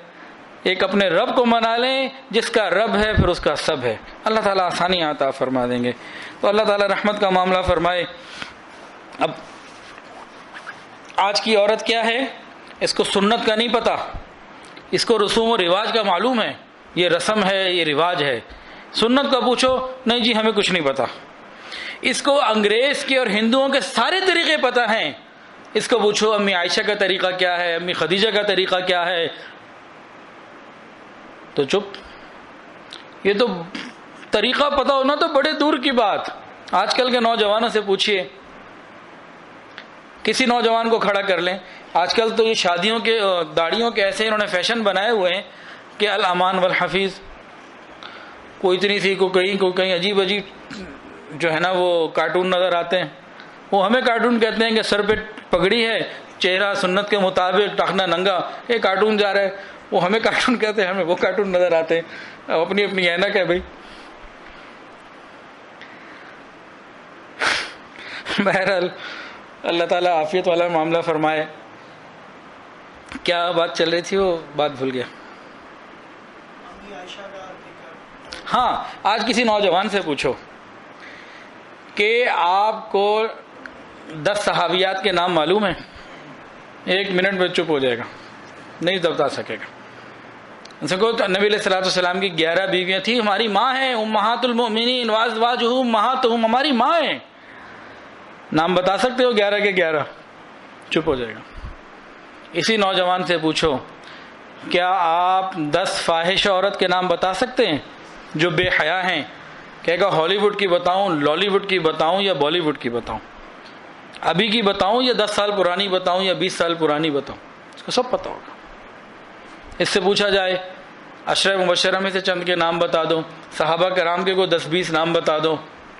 ایک اپنے رب کو منا لیں، جس کا رب ہے پھر اس کا سب ہے۔ اللہ تعالیٰ آسانی عطا فرما دیں گے۔ تو اللہ تعالیٰ رحمت کا معاملہ فرمائے۔ اب آج کی عورت کیا ہے، اس کو سنت کا نہیں پتہ، اس کو رسوم و رواج کا معلوم ہے، یہ رسم ہے، یہ رواج ہے۔ سنت کا پوچھو، نہیں جی ہمیں کچھ نہیں پتا۔ اس کو انگریز کے اور ہندوؤں کے سارے طریقے پتہ ہیں، اس کو پوچھو امی عائشہ کا طریقہ کیا ہے، امی خدیجہ کا طریقہ کیا ہے، تو چپ۔ یہ تو طریقہ پتہ ہونا تو بڑے دور کی بات۔ آج کل کے نوجوانوں سے پوچھئے، کسی نوجوان کو کھڑا کر لیں، آج کل تو یہ شادیوں کے داڑھیوں کے ایسے انہوں نے فیشن بنائے ہوئے ہیں کہ الامان والحفیظ، کوئی اتنی سی کو کہیں عجیب جو ہے نا وہ کارٹون نظر آتے ہیں۔ وہ ہمیں کارٹون کہتے ہیں کہ سر پہ پگڑی ہے، چہرہ سنت کے مطابق، ٹخنا ننگا، یہ کارٹون جا رہا ہے، وہ ہمیں کارٹون کہتے ہیں، ہمیں وہ کارٹون نظر آتے ہیں۔ اپنی اپنی اینک ہے بھائی۔ بہرحال اللہ تعالیٰ عافیت والا معاملہ فرمائے۔ کیا بات چل رہی تھی، وہ بات بھول گیا۔ ہاں، آج کسی نوجوان سے پوچھو کہ آپ کو 10 صحابیات کے نام معلوم ہیں، 1 منٹ میں چپ ہو جائے گا، نہیں بتا سکے گا۔ نبی علیہ الصلوۃ والسلام کی 11 بیویاں تھیں، ہماری ماں ہیں، امہات المؤمنین وازواجہ امہاتہم، ہماری ماں ہیں۔ نام بتا سکتے ہو 11 کے 11؟ چپ ہو جائے گا۔ اسی نوجوان سے پوچھو، کیا آپ 10 فاحش عورت کے نام بتا سکتے ہیں جو بے حیا ہیں؟ کہے گا ہالی ووڈ کی بتاؤں، لالی ووڈ کی بتاؤں یا بالی ووڈ کی بتاؤں، ابھی کی بتاؤں یا 10 سال پرانی بتاؤں یا 20 سال پرانی بتاؤں؟ اس کو سب پتہ ہوگا۔ اس سے پوچھا جائے عشرہ مبشرہ میں سے چند کے نام بتا دو، صحابہ کرام کے کو 10-20 نام بتا دو،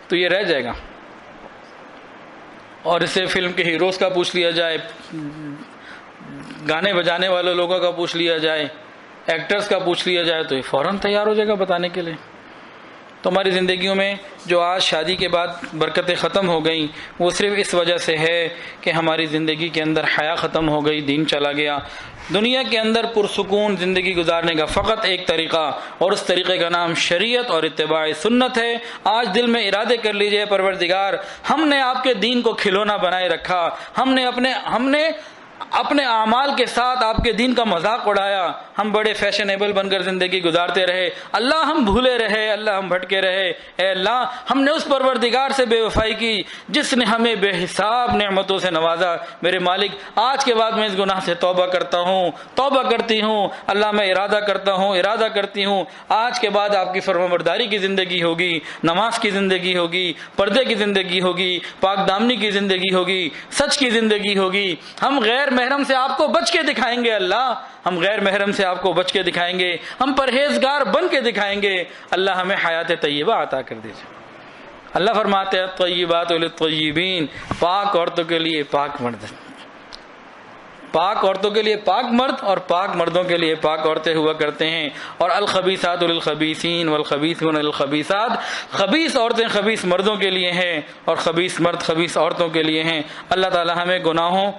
تو یہ رہ جائے گا۔ اور اس سے فلم کے ہیروز کا پوچھ لیا جائے، گانے بجانے والے لوگوں کا پوچھ لیا جائے، ایکٹرز کا پوچھ لیا جائے، تو یہ فوراً تیار ہو جائے گا بتانے کے لیے۔ تو ہماری زندگیوں میں جو آج شادی کے بعد برکتیں ختم ہو گئیں، وہ صرف اس وجہ سے ہے کہ ہماری زندگی کے اندر حیا ختم ہو گئی، دین چلا گیا۔ دنیا کے اندر پرسکون زندگی گزارنے کا فقط ایک طریقہ، اور اس طریقے کا نام شریعت اور اتباع سنت ہے۔ آج دل میں ارادے کر لیجئے، پروردگار ہم نے آپ کے دین کو کھلونا بنائے رکھا، ہم نے اپنے اعمال کے ساتھ آپ کے دین کا مذاق اڑایا، ہم بڑے فیشنیبل بن کر زندگی گزارتے رہے، اللہ ہم بھولے رہے، اللہ ہم بھٹکے رہے۔ اے اللہ، ہم نے اس پروردگار سے بے وفائی کی جس نے ہمیں بے حساب نعمتوں سے نوازا۔ میرے مالک، آج کے بعد میں اس گناہ سے توبہ کرتا ہوں، توبہ کرتی ہوں۔ اللہ میں ارادہ کرتی ہوں آج کے بعد آپ کی فرمانبرداری کی زندگی ہوگی، نماز کی زندگی ہوگی، پردے کی زندگی ہوگی، پاک دامنی کی زندگی ہوگی، سچ کی زندگی ہوگی۔ ہم غیر محرم سے آپ کو بچ کے دکھائیں گے اللہ، ہم غیر محرم سے آپ کو بچ کے دکھائیں گے، ہم پرہیزگار بن کے دکھائیں گے۔ اللہ ہمیں حیات طیبہ عطا کر دیجیے۔ اللہ فرماتے ہیں طیبات للطیبین، پاک عورتوں کے لیے پاک مرد، پاک عورتوں کے لیے پاک مرد اور پاک مردوں کے لیے پاک عورتیں ہوا کرتے ہیں۔ اور الخبیثات للخبیثین والخبیثون للخبیثات، خبیث عورتیں خبیث مردوں کے لیے ہیں اور خبیث مرد خبیث عورتوں کے لیے ہیں۔ اللہ تعالی ہمیں گناہوں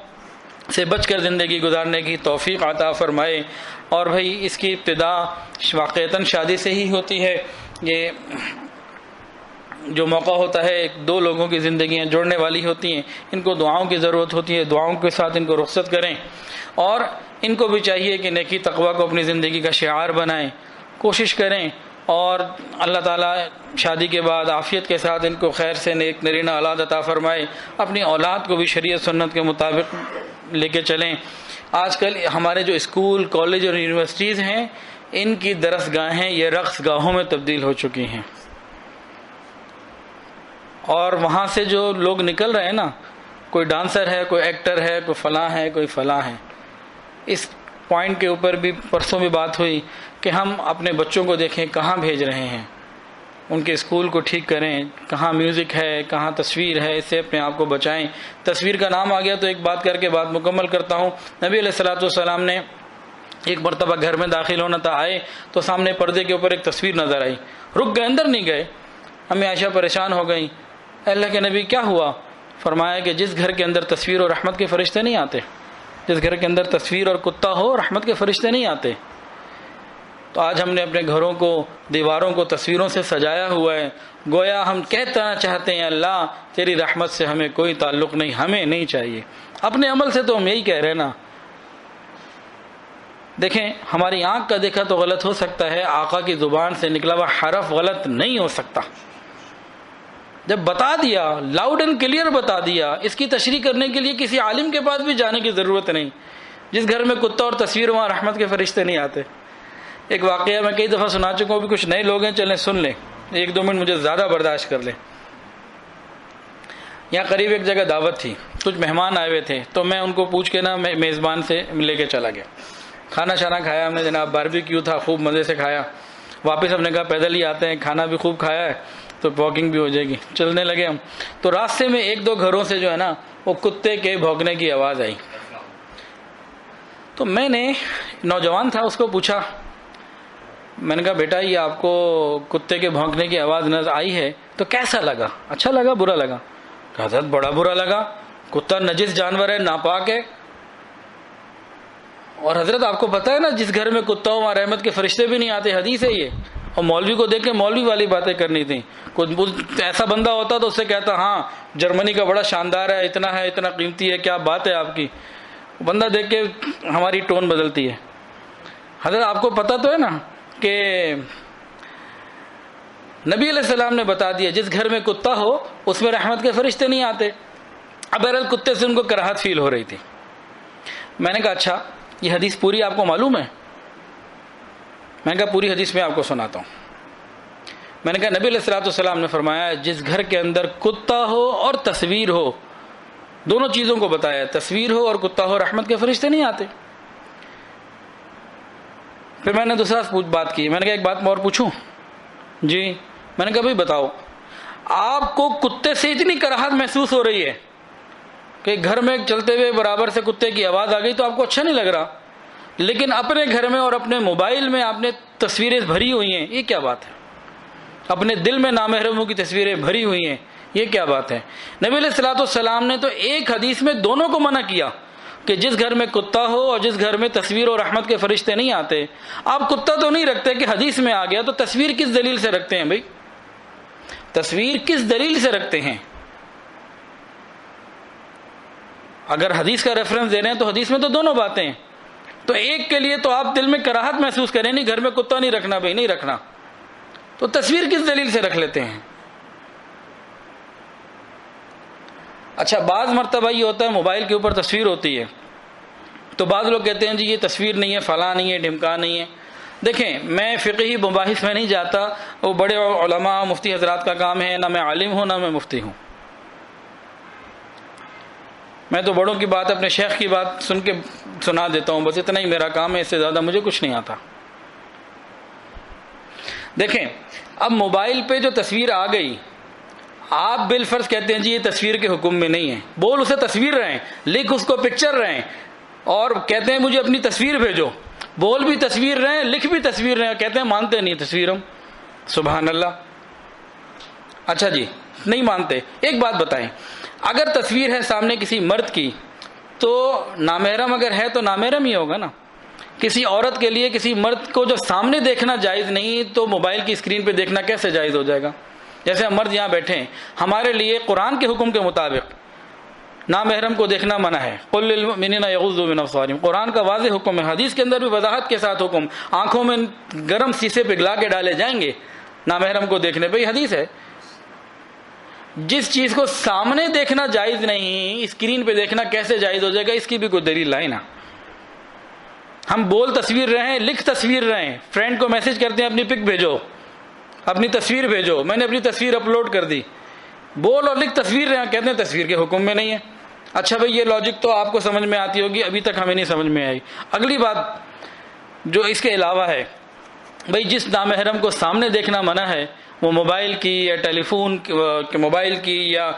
سے بچ کر زندگی گزارنے کی توفیق عطا فرمائے۔ اور بھائی اس کی ابتدا واقعتاً شادی سے ہی ہوتی ہے۔ یہ جو موقع ہوتا ہے، 2 لوگوں کی زندگیاں جوڑنے والی ہوتی ہیں، ان کو دعاؤں کی ضرورت ہوتی ہے، دعاؤں کے ساتھ ان کو رخصت کریں، اور ان کو بھی چاہیے کہ نیکی تقویٰ کو اپنی زندگی کا شعار بنائیں، کوشش کریں، اور اللہ تعالیٰ شادی کے بعد عافیت کے ساتھ ان کو خیر سے نیک نرینہ اولاد عطا فرمائے۔ اپنی اولاد کو بھی شریعت سنت کے مطابق لے کے چلیں۔ آج کل ہمارے جو اسکول، کالج اور یونیورسٹیز ہیں، ان کی درس گاہیں یہ رقص گاہوں میں تبدیل ہو چکی ہیں، اور وہاں سے جو لوگ نکل رہے ہیں نا، کوئی ڈانسر ہے، کوئی ایکٹر ہے، کوئی فلاں ہے، کوئی فلاں ہے۔ اس پوائنٹ کے اوپر بھی پرسوں بھی بات ہوئی کہ ہم اپنے بچوں کو دیکھیں کہاں بھیج رہے ہیں، ان کے اسکول کو ٹھیک کریں، کہاں میوزک ہے، کہاں تصویر ہے، اس سے اپنے آپ کو بچائیں۔ تصویر کا نام آ گیا تو ایک بات کر کے بات مکمل کرتا ہوں۔ نبی علیہ الصلوۃ والسلام نے ایک مرتبہ گھر میں داخل ہونا تھا، آئے تو سامنے پردے کے اوپر ایک تصویر نظر آئی، رک گئے، اندر نہیں گئے۔ امی عائشہ پریشان ہو گئیں، اللہ کے نبی کیا ہوا؟ فرمایا کہ جس گھر کے اندر تصویر اور رحمت کے فرشتے نہیں آتے، جس گھر کے اندر تصویر اور کتا ہو، رحمت کے فرشتے نہیں آتے۔ تو آج ہم نے اپنے گھروں کو، دیواروں کو تصویروں سے سجایا ہوا ہے، گویا ہم کہنا چاہتے ہیں اللہ تیری رحمت سے ہمیں کوئی تعلق نہیں، ہمیں نہیں چاہیے۔ اپنے عمل سے تو ہم یہی کہہ رہے ہیں نا، دیکھیں ہماری آنکھ کا دیکھا تو غلط ہو سکتا ہے، آقا کی زبان سے نکلا ہوا حرف غلط نہیں ہو سکتا۔ جب بتا دیا، لاؤڈ اینڈ کلیئر بتا دیا، اس کی تشریح کرنے کے لیے کسی عالم کے پاس بھی جانے کی ضرورت نہیں۔ جس گھر میں کتا اور تصویر، وہاں رحمت کے فرشتے نہیں آتے۔ ایک واقعہ میں کئی دفعہ سنا چکا ہوں، بھی کچھ نئے لوگ ہیں، چلیں سن لیں، 1-2 منٹ مجھے زیادہ برداشت کر لیں۔ یہاں قریب ایک جگہ دعوت تھی، کچھ مہمان آئے ہوئے تھے، تو میں ان کو پوچھ کے نا میزبان سے لے کے چلا گیا۔ کھانا شانا کھایا ہم نے جناب، باربیکیو تھا، خوب مزے سے کھایا۔ واپس ہم نے کہا پیدل ہی آتے ہیں، کھانا بھی خوب کھایا ہے تو واکنگ بھی ہو جائے گی، چلنے لگے ہم۔ تو راستے میں 1-2 گھروں سے جو ہے نا وہ کتے کے بھونکنے کی آواز آئی۔ تو میں نے، نوجوان تھا، اس کو پوچھا، میں نے کہا بیٹا یہ آپ کو کتے کے بھونکنے کی آواز نظر آئی ہے تو کیسا لگا؟ اچھا لگا برا لگا؟ کہا حضرت بڑا برا لگا، کتا نجس جانور ہے، ناپاک ہے۔ اور حضرت آپ کو پتہ ہے نا جس گھر میں کتا ہو وہاں رحمت کے فرشتے بھی نہیں آتے، حدیث ہے یہ۔ اور مولوی کو دیکھ کے مولوی والی باتیں کرنی تھیں۔ کوئی ایسا بندہ ہوتا تو اس سے کہتا ہاں جرمنی کا بڑا شاندار ہے، اتنا قیمتی ہے، کیا بات ہے آپ کی۔ بندہ دیکھ کے ہماری ٹون بدلتی ہے۔ حضرت آپ کو پتہ تو ہے نا کہ نبی علیہ السلام نے بتا دیا جس گھر میں کتا ہو اس میں رحمت کے فرشتے نہیں آتے۔ اب بہرحال کتے سے ان کو کراہت فیل ہو رہی تھی۔ میں نے کہا اچھا یہ حدیث پوری آپ کو معلوم ہے؟ میں نے کہا پوری حدیث میں آپ کو سناتا ہوں۔ میں نے کہا نبی علیہ السلام نے فرمایا جس گھر کے اندر کتا ہو اور تصویر ہو، دونوں چیزوں کو بتایا، تصویر ہو اور کتا ہو، رحمت کے فرشتے نہیں آتے۔ پھر میں نے دوسرا بات کی، میں نے کہا ایک بات میں اور پوچھوں؟ جی۔ میں نے کہا بھائی بتاؤ، آپ کو کتے سے اتنی کراہت محسوس ہو رہی ہے کہ گھر میں چلتے ہوئے برابر سے کتے کی آواز آ گئی تو آپ کو اچھا نہیں لگ رہا، لیکن اپنے گھر میں اور اپنے موبائل میں آپ نے تصویریں بھری ہوئی ہیں، یہ کیا بات ہے؟ اپنے دل میں نامحرموں کی تصویریں بھری ہوئی ہیں، یہ کیا بات ہے؟ نبی علیہ السلام نے تو ایک حدیث میں دونوں کو منع کیا کہ جس گھر میں کتا ہو اور جس گھر میں تصویر اور رحمت کے فرشتے نہیں آتے۔ آپ کتا تو نہیں رکھتے کہ حدیث میں آ گیا، تو تصویر کس دلیل سے رکھتے ہیں بھائی؟ تصویر کس دلیل سے رکھتے ہیں؟ اگر حدیث کا ریفرنس دے رہے ہیں تو حدیث میں تو دونوں باتیں ہیں، تو ایک کے لیے تو آپ دل میں کراہت محسوس کریں، نہیں گھر میں کتا نہیں رکھنا بھائی، نہیں رکھنا، تو تصویر کس دلیل سے رکھ لیتے ہیں؟ اچھا بعض مرتبہ یہ ہوتا ہے موبائل کے اوپر تصویر ہوتی ہے تو بعض لوگ کہتے ہیں جی یہ تصویر نہیں ہے، فلاں نہیں ہے، ڈھمکا نہیں ہے۔ دیکھیں میں فقہی مباحث میں نہیں جاتا، وہ بڑے علماء مفتی حضرات کا کام ہے، نہ میں عالم ہوں نہ میں مفتی ہوں۔ میں تو بڑوں کی بات، اپنے شیخ کی بات سن کے سنا دیتا ہوں، بس اتنا ہی میرا کام ہے، اس سے زیادہ مجھے کچھ نہیں آتا۔ دیکھیں اب موبائل پہ جو تصویر آ گئی، آپ بالفرض کہتے ہیں جی یہ تصویر کے حکم میں نہیں ہے، بول اسے تصویر رہے ہیں، لکھ اس کو پکچر رہے ہیں، اور کہتے ہیں مجھے اپنی تصویر بھیجو، بول بھی تصویر رہے ہیں، لکھ بھی تصویر رہے ہیں، کہتے ہیں مانتے نہیں تصویر ہم۔ سبحان اللہ۔ اچھا جی نہیں مانتے، ایک بات بتائیں، اگر تصویر ہے سامنے کسی مرد کی تو نامحرم اگر ہے تو نامحرم ہی ہوگا نا۔ کسی عورت کے لیے کسی مرد کو جو سامنے دیکھنا جائز نہیں تو موبائل کی اسکرین پہ دیکھنا کیسے جائز ہو جائے گا؟ جیسے ہم مرد یہاں بیٹھے ہیں، ہمارے لیے قرآن کے حکم کے مطابق نامحرم کو دیکھنا منع ہے، قل للمؤمنین یغضوا من ابصارہم، قرآن کا واضح حکم ہے، حدیث کے اندر بھی وضاحت کے ساتھ حکم، آنکھوں میں گرم سیسے پگھلا کے ڈالے جائیں گے نامحرم کو دیکھنے پہ، یہ حدیث ہے۔ جس چیز کو سامنے دیکھنا جائز نہیں، اسکرین پہ دیکھنا کیسے جائز ہو جائے گا؟ اس کی بھی کوئی دلیل لائے نا۔ ہم بول تصویر رہے ہیں، لکھ تصویر رہے ہیں، فرینڈ کو میسج کرتے ہیں اپنی پک بھیجو، اپنی تصویر بھیجو، میں نے اپنی تصویر اپلوڈ کر دی، بول اور لکھ تصویر رہے ہیں، کہتے ہیں تصویر کے حکم میں نہیں ہے۔ اچھا بھئی یہ لاجک تو آپ کو سمجھ میں آتی ہوگی، ابھی تک ہمیں نہیں سمجھ میں آئی۔ اگلی بات جو اس کے علاوہ ہے، بھئی جس نامحرم کو سامنے دیکھنا منع ہے، وہ موبائل کی یا ٹیلی فون کے موبائل کی یا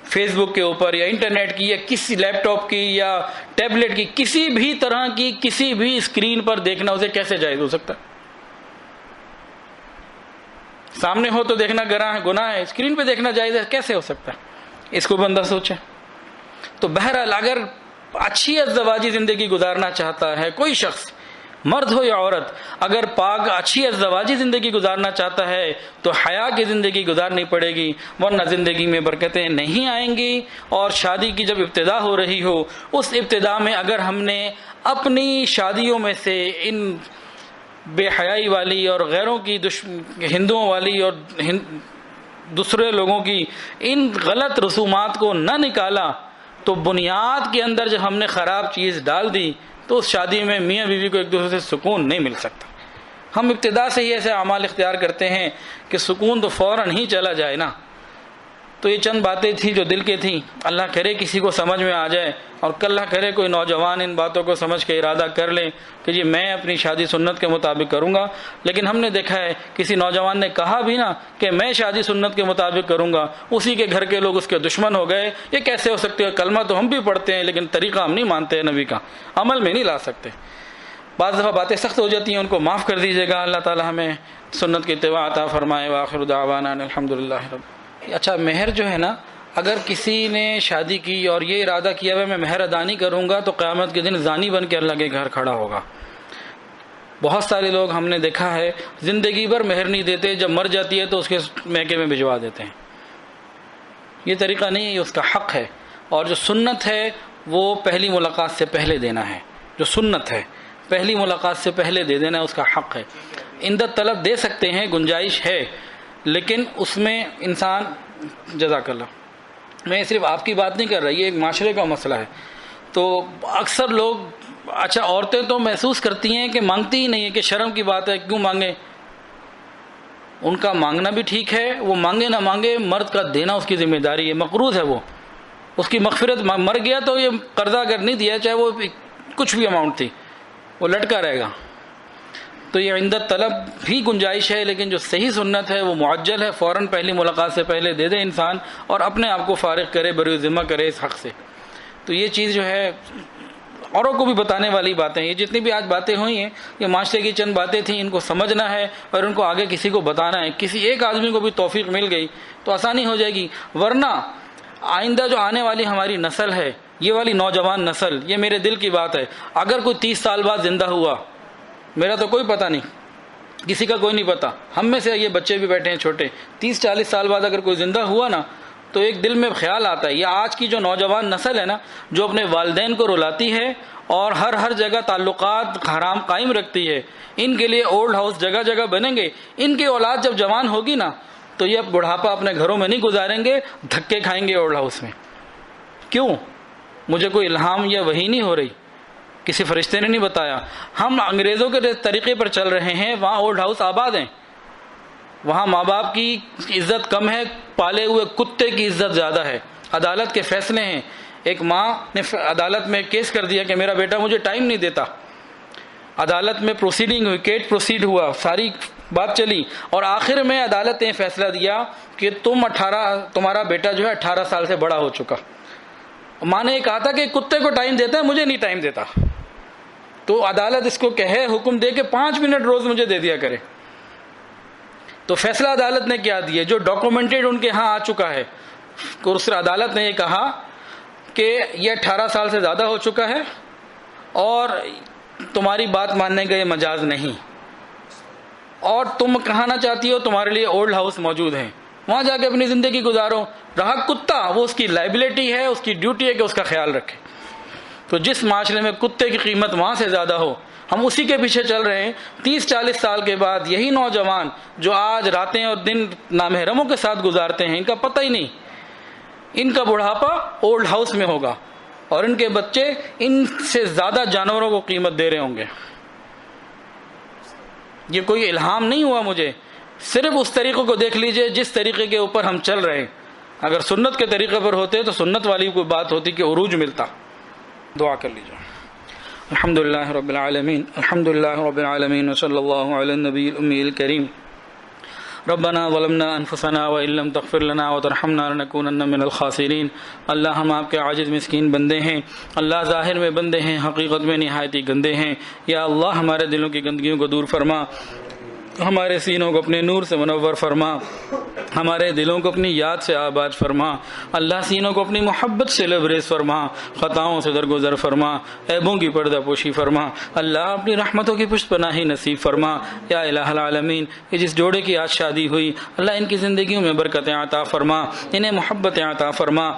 فیس بک کے اوپر یا انٹرنیٹ کی یا کسی لیپ ٹاپ کی یا ٹیبلٹ کی کسی بھی طرح کی کسی بھی اسکرین پر دیکھنا اسے کیسے جائز ہو سکتا ہے؟ سامنے ہو تو دیکھنا گناہ ہے، اسکرین پہ دیکھنا جائز ہے، کیسے ہو سکتا ہے؟ اس کو بندہ سوچے۔ تو بہرحال اگر اچھی ازدواجی زندگی گزارنا چاہتا ہے کوئی شخص، مرد ہو یا عورت، اگر پاک اچھی ازدواجی زندگی گزارنا چاہتا ہے تو حیا کی زندگی گزارنی پڑے گی، ورنہ زندگی میں برکتیں نہیں آئیں گی۔ اور شادی کی جب ابتدا ہو رہی ہو، اس ابتدا میں اگر ہم نے اپنی شادیوں میں سے ان بے حیائی والی اور غیروں کی ہندوؤں والی اور دوسرے لوگوں کی ان غلط رسومات کو نہ نکالا تو بنیاد کے اندر جب ہم نے خراب چیز ڈال دی تو اس شادی میں میاں بیوی کو ایک دوسرے سے سکون نہیں مل سکتا۔ ہم ابتدا سے ہی ایسے اعمال اختیار کرتے ہیں کہ سکون تو فوراً ہی چلا جائے نا۔ تو یہ چند باتیں تھیں جو دل کے تھیں، اللہ کرے کسی کو سمجھ میں آ جائے، اور اللہ کرے کوئی نوجوان ان باتوں کو سمجھ کے ارادہ کر لے کہ جی میں اپنی شادی سنت کے مطابق کروں گا۔ لیکن ہم نے دیکھا ہے کسی نوجوان نے کہا بھی نا کہ میں شادی سنت کے مطابق کروں گا، اسی کے گھر کے لوگ اس کے دشمن ہو گئے۔ یہ کیسے ہو سکتے ہے؟ کلمہ تو ہم بھی پڑھتے ہیں لیکن طریقہ ہم نہیں مانتے ہیں نبی کا، عمل میں نہیں لا سکتے۔ بعض دفعہ باتیں سخت ہو جاتی ہیں، ان کو معاف کر دیجیے گا۔ اللہ تعالی ہمیں سنت کی اتباع عطا فرمائے۔ وآخر دعوانا الحمدللہ رب۔ اچھا، مہر جو ہے نا، اگر کسی نے شادی کی اور یہ ارادہ کیا ہوا میں مہر ادا نہیں کروں گا تو قیامت کے دن زانی بن کے اللہ کے گھر کھڑا ہوگا۔ بہت سارے لوگ ہم نے دیکھا ہے زندگی بھر مہر نہیں دیتے، جب مر جاتی ہے تو اس کے میکے میں بھجوا دیتے ہیں۔ یہ طریقہ نہیں ہے، یہ اس کا حق ہے۔ اور جو سنت ہے وہ پہلی ملاقات سے پہلے دینا ہے۔ جو سنت ہے پہلی ملاقات سے پہلے دے دینا ہے، اس کا حق ہے۔ اندت طلب دے سکتے ہیں، گنجائش ہے، لیکن اس میں انسان جزاک اللہ، میں صرف آپ کی بات نہیں کر رہا، یہ ایک معاشرے کا مسئلہ ہے۔ تو اکثر لوگ، اچھا عورتیں تو محسوس کرتی ہیں کہ مانگتی ہی نہیں ہے، کہ شرم کی بات ہے کیوں مانگیں۔ ان کا مانگنا بھی ٹھیک ہے، وہ مانگے نہ مانگے، مرد کا دینا اس کی ذمہ داری ہے، مقروض ہے وہ، اس کی مغفرت، مر گیا تو یہ قرضہ اگر نہیں دیا چاہے وہ کچھ بھی اماؤنٹ تھی وہ لٹکا رہے گا۔ تو یہ عندت طلب بھی گنجائش ہے، لیکن جو صحیح سنت ہے وہ معجل ہے، فوراً پہلی ملاقات سے پہلے دے دے انسان، اور اپنے آپ کو فارغ کرے، بروئے ذمہ کرے اس حق سے۔ تو یہ چیز جو ہے اوروں کو بھی بتانے والی باتیں، یہ جتنی بھی آج باتیں ہوئی ہیں یہ معاشرے کی چند باتیں تھیں، ان کو سمجھنا ہے اور ان کو آگے کسی کو بتانا ہے۔ کسی ایک آدمی کو بھی توفیق مل گئی تو آسانی ہو جائے گی، ورنہ آئندہ جو آنے والی ہماری نسل ہے، یہ والی نوجوان نسل، یہ میرے دل کی بات ہے، اگر کوئی 30 سال بعد زندہ ہوا، میرا تو کوئی پتہ نہیں، کسی کا کوئی نہیں پتہ، ہم میں سے یہ بچے بھی بیٹھے ہیں چھوٹے، 30-40 سال بعد اگر کوئی زندہ ہوا نا تو ایک دل میں خیال آتا ہے، یہ آج کی جو نوجوان نسل ہے نا، جو اپنے والدین کو رلاتی ہے اور ہر جگہ تعلقات حرام قائم رکھتی ہے، ان کے لیے اولڈ ہاؤس جگہ جگہ بنیں گے۔ ان کی اولاد جب جوان ہوگی نا تو یہ بڑھاپا اپنے گھروں میں نہیں گزاریں گے، دھکے کھائیں گے اولڈ ہاؤس میں۔ کیوں؟ مجھے کوئی الہام یا وحی نہیں ہو رہی، کسی فرشتے نے نہیں بتایا، ہم انگریزوں کے طریقے پر چل رہے ہیں۔ وہاں اولڈ ہاؤس آباد ہیں، وہاں ماں باپ کی عزت کم ہے، پالے ہوئے کتے کی عزت زیادہ ہے، عدالت کے فیصلے ہیں۔ ایک ماں نے عدالت میں کیس کر دیا کہ میرا بیٹا مجھے ٹائم نہیں دیتا، عدالت میں پروسیڈنگ ہوئی، کیس پروسیڈ ہوا، ساری بات چلی، اور آخر میں عدالت نے فیصلہ دیا کہ تمہارا بیٹا جو ہے 18 سال سے بڑا ہو چکا۔ ماں نے یہ کہا تھا کہ کتے کو ٹائم دیتا ہے، مجھے نہیں ٹائم دیتا، تو عدالت اس کو کہے، حکم دے کہ 5 منٹ روز مجھے دے دیا کرے۔ تو فیصلہ عدالت نے کیا دیا، جو ڈاکومنٹڈ ان کے ہاں آ چکا ہے، اس عدالت نے یہ کہا کہ یہ 18 سال سے زیادہ ہو چکا ہے اور تمہاری بات ماننے کا یہ مجاز نہیں، اور تم کہانا چاہتی ہو تمہارے لیے اولڈ ہاؤس موجود ہیں، وہاں جا کے اپنی زندگی گزارو۔ رہا کتا، وہ اس کی لائبلٹی ہے، اس کی ڈیوٹی ہے کہ اس کا خیال رکھے۔ تو جس معاشرے میں کتے کی قیمت وہاں سے زیادہ ہو، ہم اسی کے پیچھے چل رہے ہیں۔ 30-40 سال کے بعد یہی نوجوان جو آج راتیں اور دن نامحرموں کے ساتھ گزارتے ہیں، ان کا پتہ ہی نہیں، ان کا بڑھاپا اولڈ ہاؤس میں ہوگا، اور ان کے بچے ان سے زیادہ جانوروں کو قیمت دے رہے ہوں گے۔ یہ کوئی الہام نہیں ہوا مجھے، صرف اس طریقے کو دیکھ لیجئے جس طریقے کے اوپر ہم چل رہے ہیں۔ اگر سنت کے طریقے پر ہوتے تو سنت والی کوئی بات ہوتی کہ عروج ملتا۔ دعا کر لیجئے۔ الحمدللہ رب العالمین، الحمدللہ رب العالمین، وصلی اللہ علی النبی الامی الکریم۔ ربنا ظلمنا انفسنا وان لم تغفر لنا وترحمنا لنکونن من الخاسرین۔ اللہ ہم آپ کے عاجز مسکین بندے ہیں، اللہ ظاہر میں بندے ہیں، حقیقت میں نہایت ہی گندے ہیں۔ یا اللہ ہمارے دلوں کی گندگیوں کو دور فرما، ہمارے سینوں کو اپنے نور سے منور فرما، ہمارے دلوں کو اپنی یاد سے آباد فرما، اللہ سینوں کو اپنی محبت سے لبریز فرما، خطاؤں سے درگزر فرما، عیبوں کی پردہ پوشی فرما، اللہ اپنی رحمتوں کی پشت پناہی نصیب فرما۔ یا الہ العالمین، کہ جس جوڑے کی آج شادی ہوئی، اللہ ان کی زندگیوں میں برکتیں عطا فرما، انہیں محبتیں عطا فرما،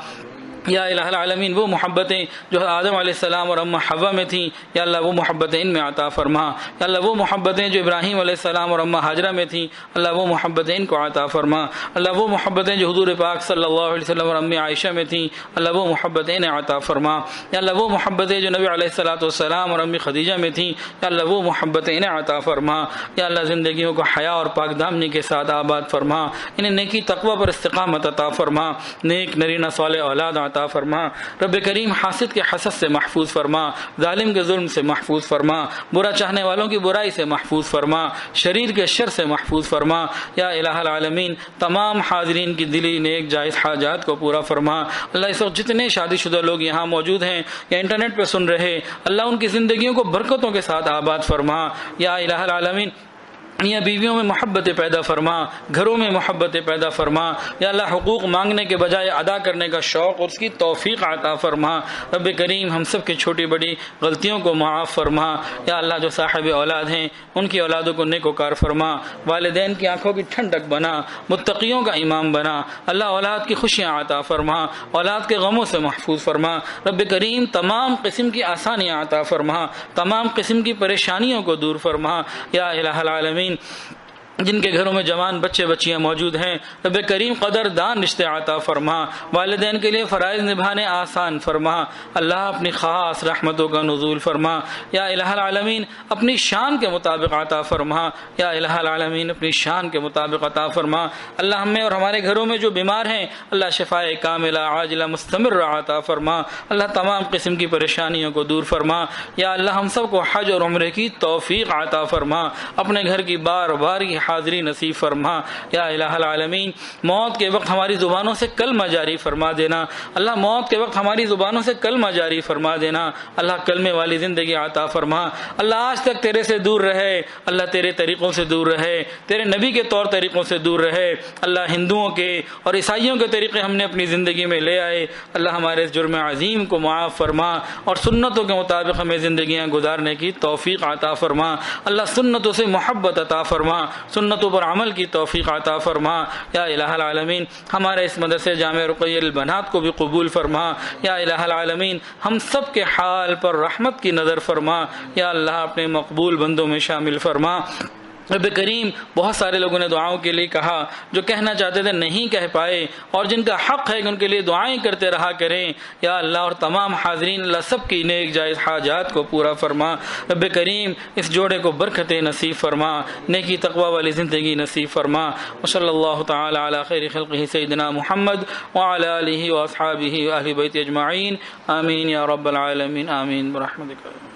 یا الہ العالمین وہ محبتیں جو آدم علیہ السلام اور اماں حوا میں تھیں، یا اللہ وہ محبتیں ان میں عطا فرما۔ یا اللہ وہ محبتیں جو ابراہیم علیہ السلام اور اماں ہاجرہ میں تھیں، اللہ وہ محبتیں ان کو عطا فرما۔ اللہ وہ محبتیں جو حضور پاک صلی اللہ علیہ وسلم اور امی عائشہ میں تھیں، اللہ وہ محبتیں انہیں عطا فرما۔ یا اللہ وہ محبتیں جو نبی علیہ الصلوۃ والسلام اور امی خدیجہ میں تھیں، یا اللہ وہ محبتیں انہیں عطا فرما۔ یا اللہ زندگیوں کو حیا اور پاک دامنی کے ساتھ آباد فرما، انہیں نیکی تقوی پر استقامت عطا فرما، نیک نرینہ صالح اولاد عطا فرما۔ رب کریم حاسد کے حسد سے محفوظ فرما، ظالم کے ظلم سے محفوظ فرما، برا چاہنے والوں کی برائی سے محفوظ فرما، شریر کے شر سے محفوظ فرما۔ یا الہ العالمین تمام حاضرین کی دلی نیک جائز حاجات کو پورا فرما۔ اللہ اس وقت جتنے شادی شدہ لوگ یہاں موجود ہیں یا انٹرنیٹ پہ سن رہے، اللہ ان کی زندگیوں کو برکتوں کے ساتھ آباد فرما۔ یا الہ العالمین میاں بیویوں میں محبت پیدا فرما، گھروں میں محبت پیدا فرما۔ یا اللہ حقوق مانگنے کے بجائے ادا کرنے کا شوق اور اس کی توفیق عطا فرما۔ رب کریم ہم سب کی چھوٹی بڑی غلطیوں کو معاف فرما۔ یا اللہ جو صاحب اولاد ہیں ان کی اولادوں کو نیک وکار فرما، والدین کی آنکھوں کی ٹھنڈک بنا، متقیوں کا امام بنا۔ اللہ اولاد کی خوشیاں عطا فرما، اولاد کے غموں سے محفوظ فرما۔ رب کریم تمام قسم کی آسانیاں عطا فرما، تمام قسم کی پریشانیوں کو دور فرما۔ یا الہ العالمین جن کے گھروں میں جوان بچے بچیاں موجود ہیں، رب کریم قدردان رشتے عطا فرما، والدین کے لیے فرائض نبھانے آسان فرما۔ اللہ اپنی خاص رحمتوں کا نزول فرما۔ یا الہ العالمین اپنی شان کے مطابق عطا فرما۔ یا الہ العالمین اپنی شان کے مطابق عطا فرما۔ اللہ ہمیں اور ہمارے گھروں میں جو بیمار ہیں اللہ شفائے کاملہ عاجلہ مستمر عطا فرما۔ اللہ تمام قسم کی پریشانیوں کو دور فرما۔ یا اللہ ہم سب کو حج اور عمرے کی توفیق عطا فرما، اپنے گھر کی بار بار کی حاضری نصیب فرما۔ یا الہ العالمین موت کے وقت ہماری زبانوں سے کلمہ جاری فرما دینا۔ اللہ موت کے وقت ہماری زبانوں سے کلمہ جاری فرما دینا۔ اللہ کلمے والی زندگی عطا فرما۔ اللہ آج تک تیرے سے دور رہے، اللہ تیرے طریقوں سے دور رہے، تیرے نبی کے طور طریقوں سے دور رہے۔ اللہ ہندوؤں کے اور عیسائیوں کے طریقے ہم نے اپنی زندگی میں لے آئے، اللہ ہمارے اس جرم عظیم کو معاف فرما اور سنتوں کے مطابق ہمیں زندگیاں گزارنے کی توفیق عطا فرما۔ اللہ سنتوں سے محبت عطا فرما، سنتوں پر عمل کی توفیق عطا فرما۔ یا الہ العالمین ہمارے اس مدرسے جامعہ رقیہ البنات کو بھی قبول فرما۔ یا الہ العالمین ہم سب کے حال پر رحمت کی نظر فرما۔ یا اللہ اپنے مقبول بندوں میں شامل فرما۔ رب کریم بہت سارے لوگوں نے دعاؤں کے لیے کہا جو کہنا چاہتے تھے نہیں کہہ پائے، اور جن کا حق ہے کہ ان کے لیے دعائیں کرتے رہا کریں۔ یا اللہ اور تمام حاضرین اللہ سب کی نیک جائز حاجات کو پورا فرما۔ رب کریم اس جوڑے کو برکتیں نصیب فرما، نیکی تقوی والی زندگی نصیب فرما۔ وصلی اللہ تعالی علی خیر خلقہ سیدنا محمد وعلی آلہ واصحابہ واہل بیت اجمعین، آمین یا رب العالمین، آمین برحمتک۔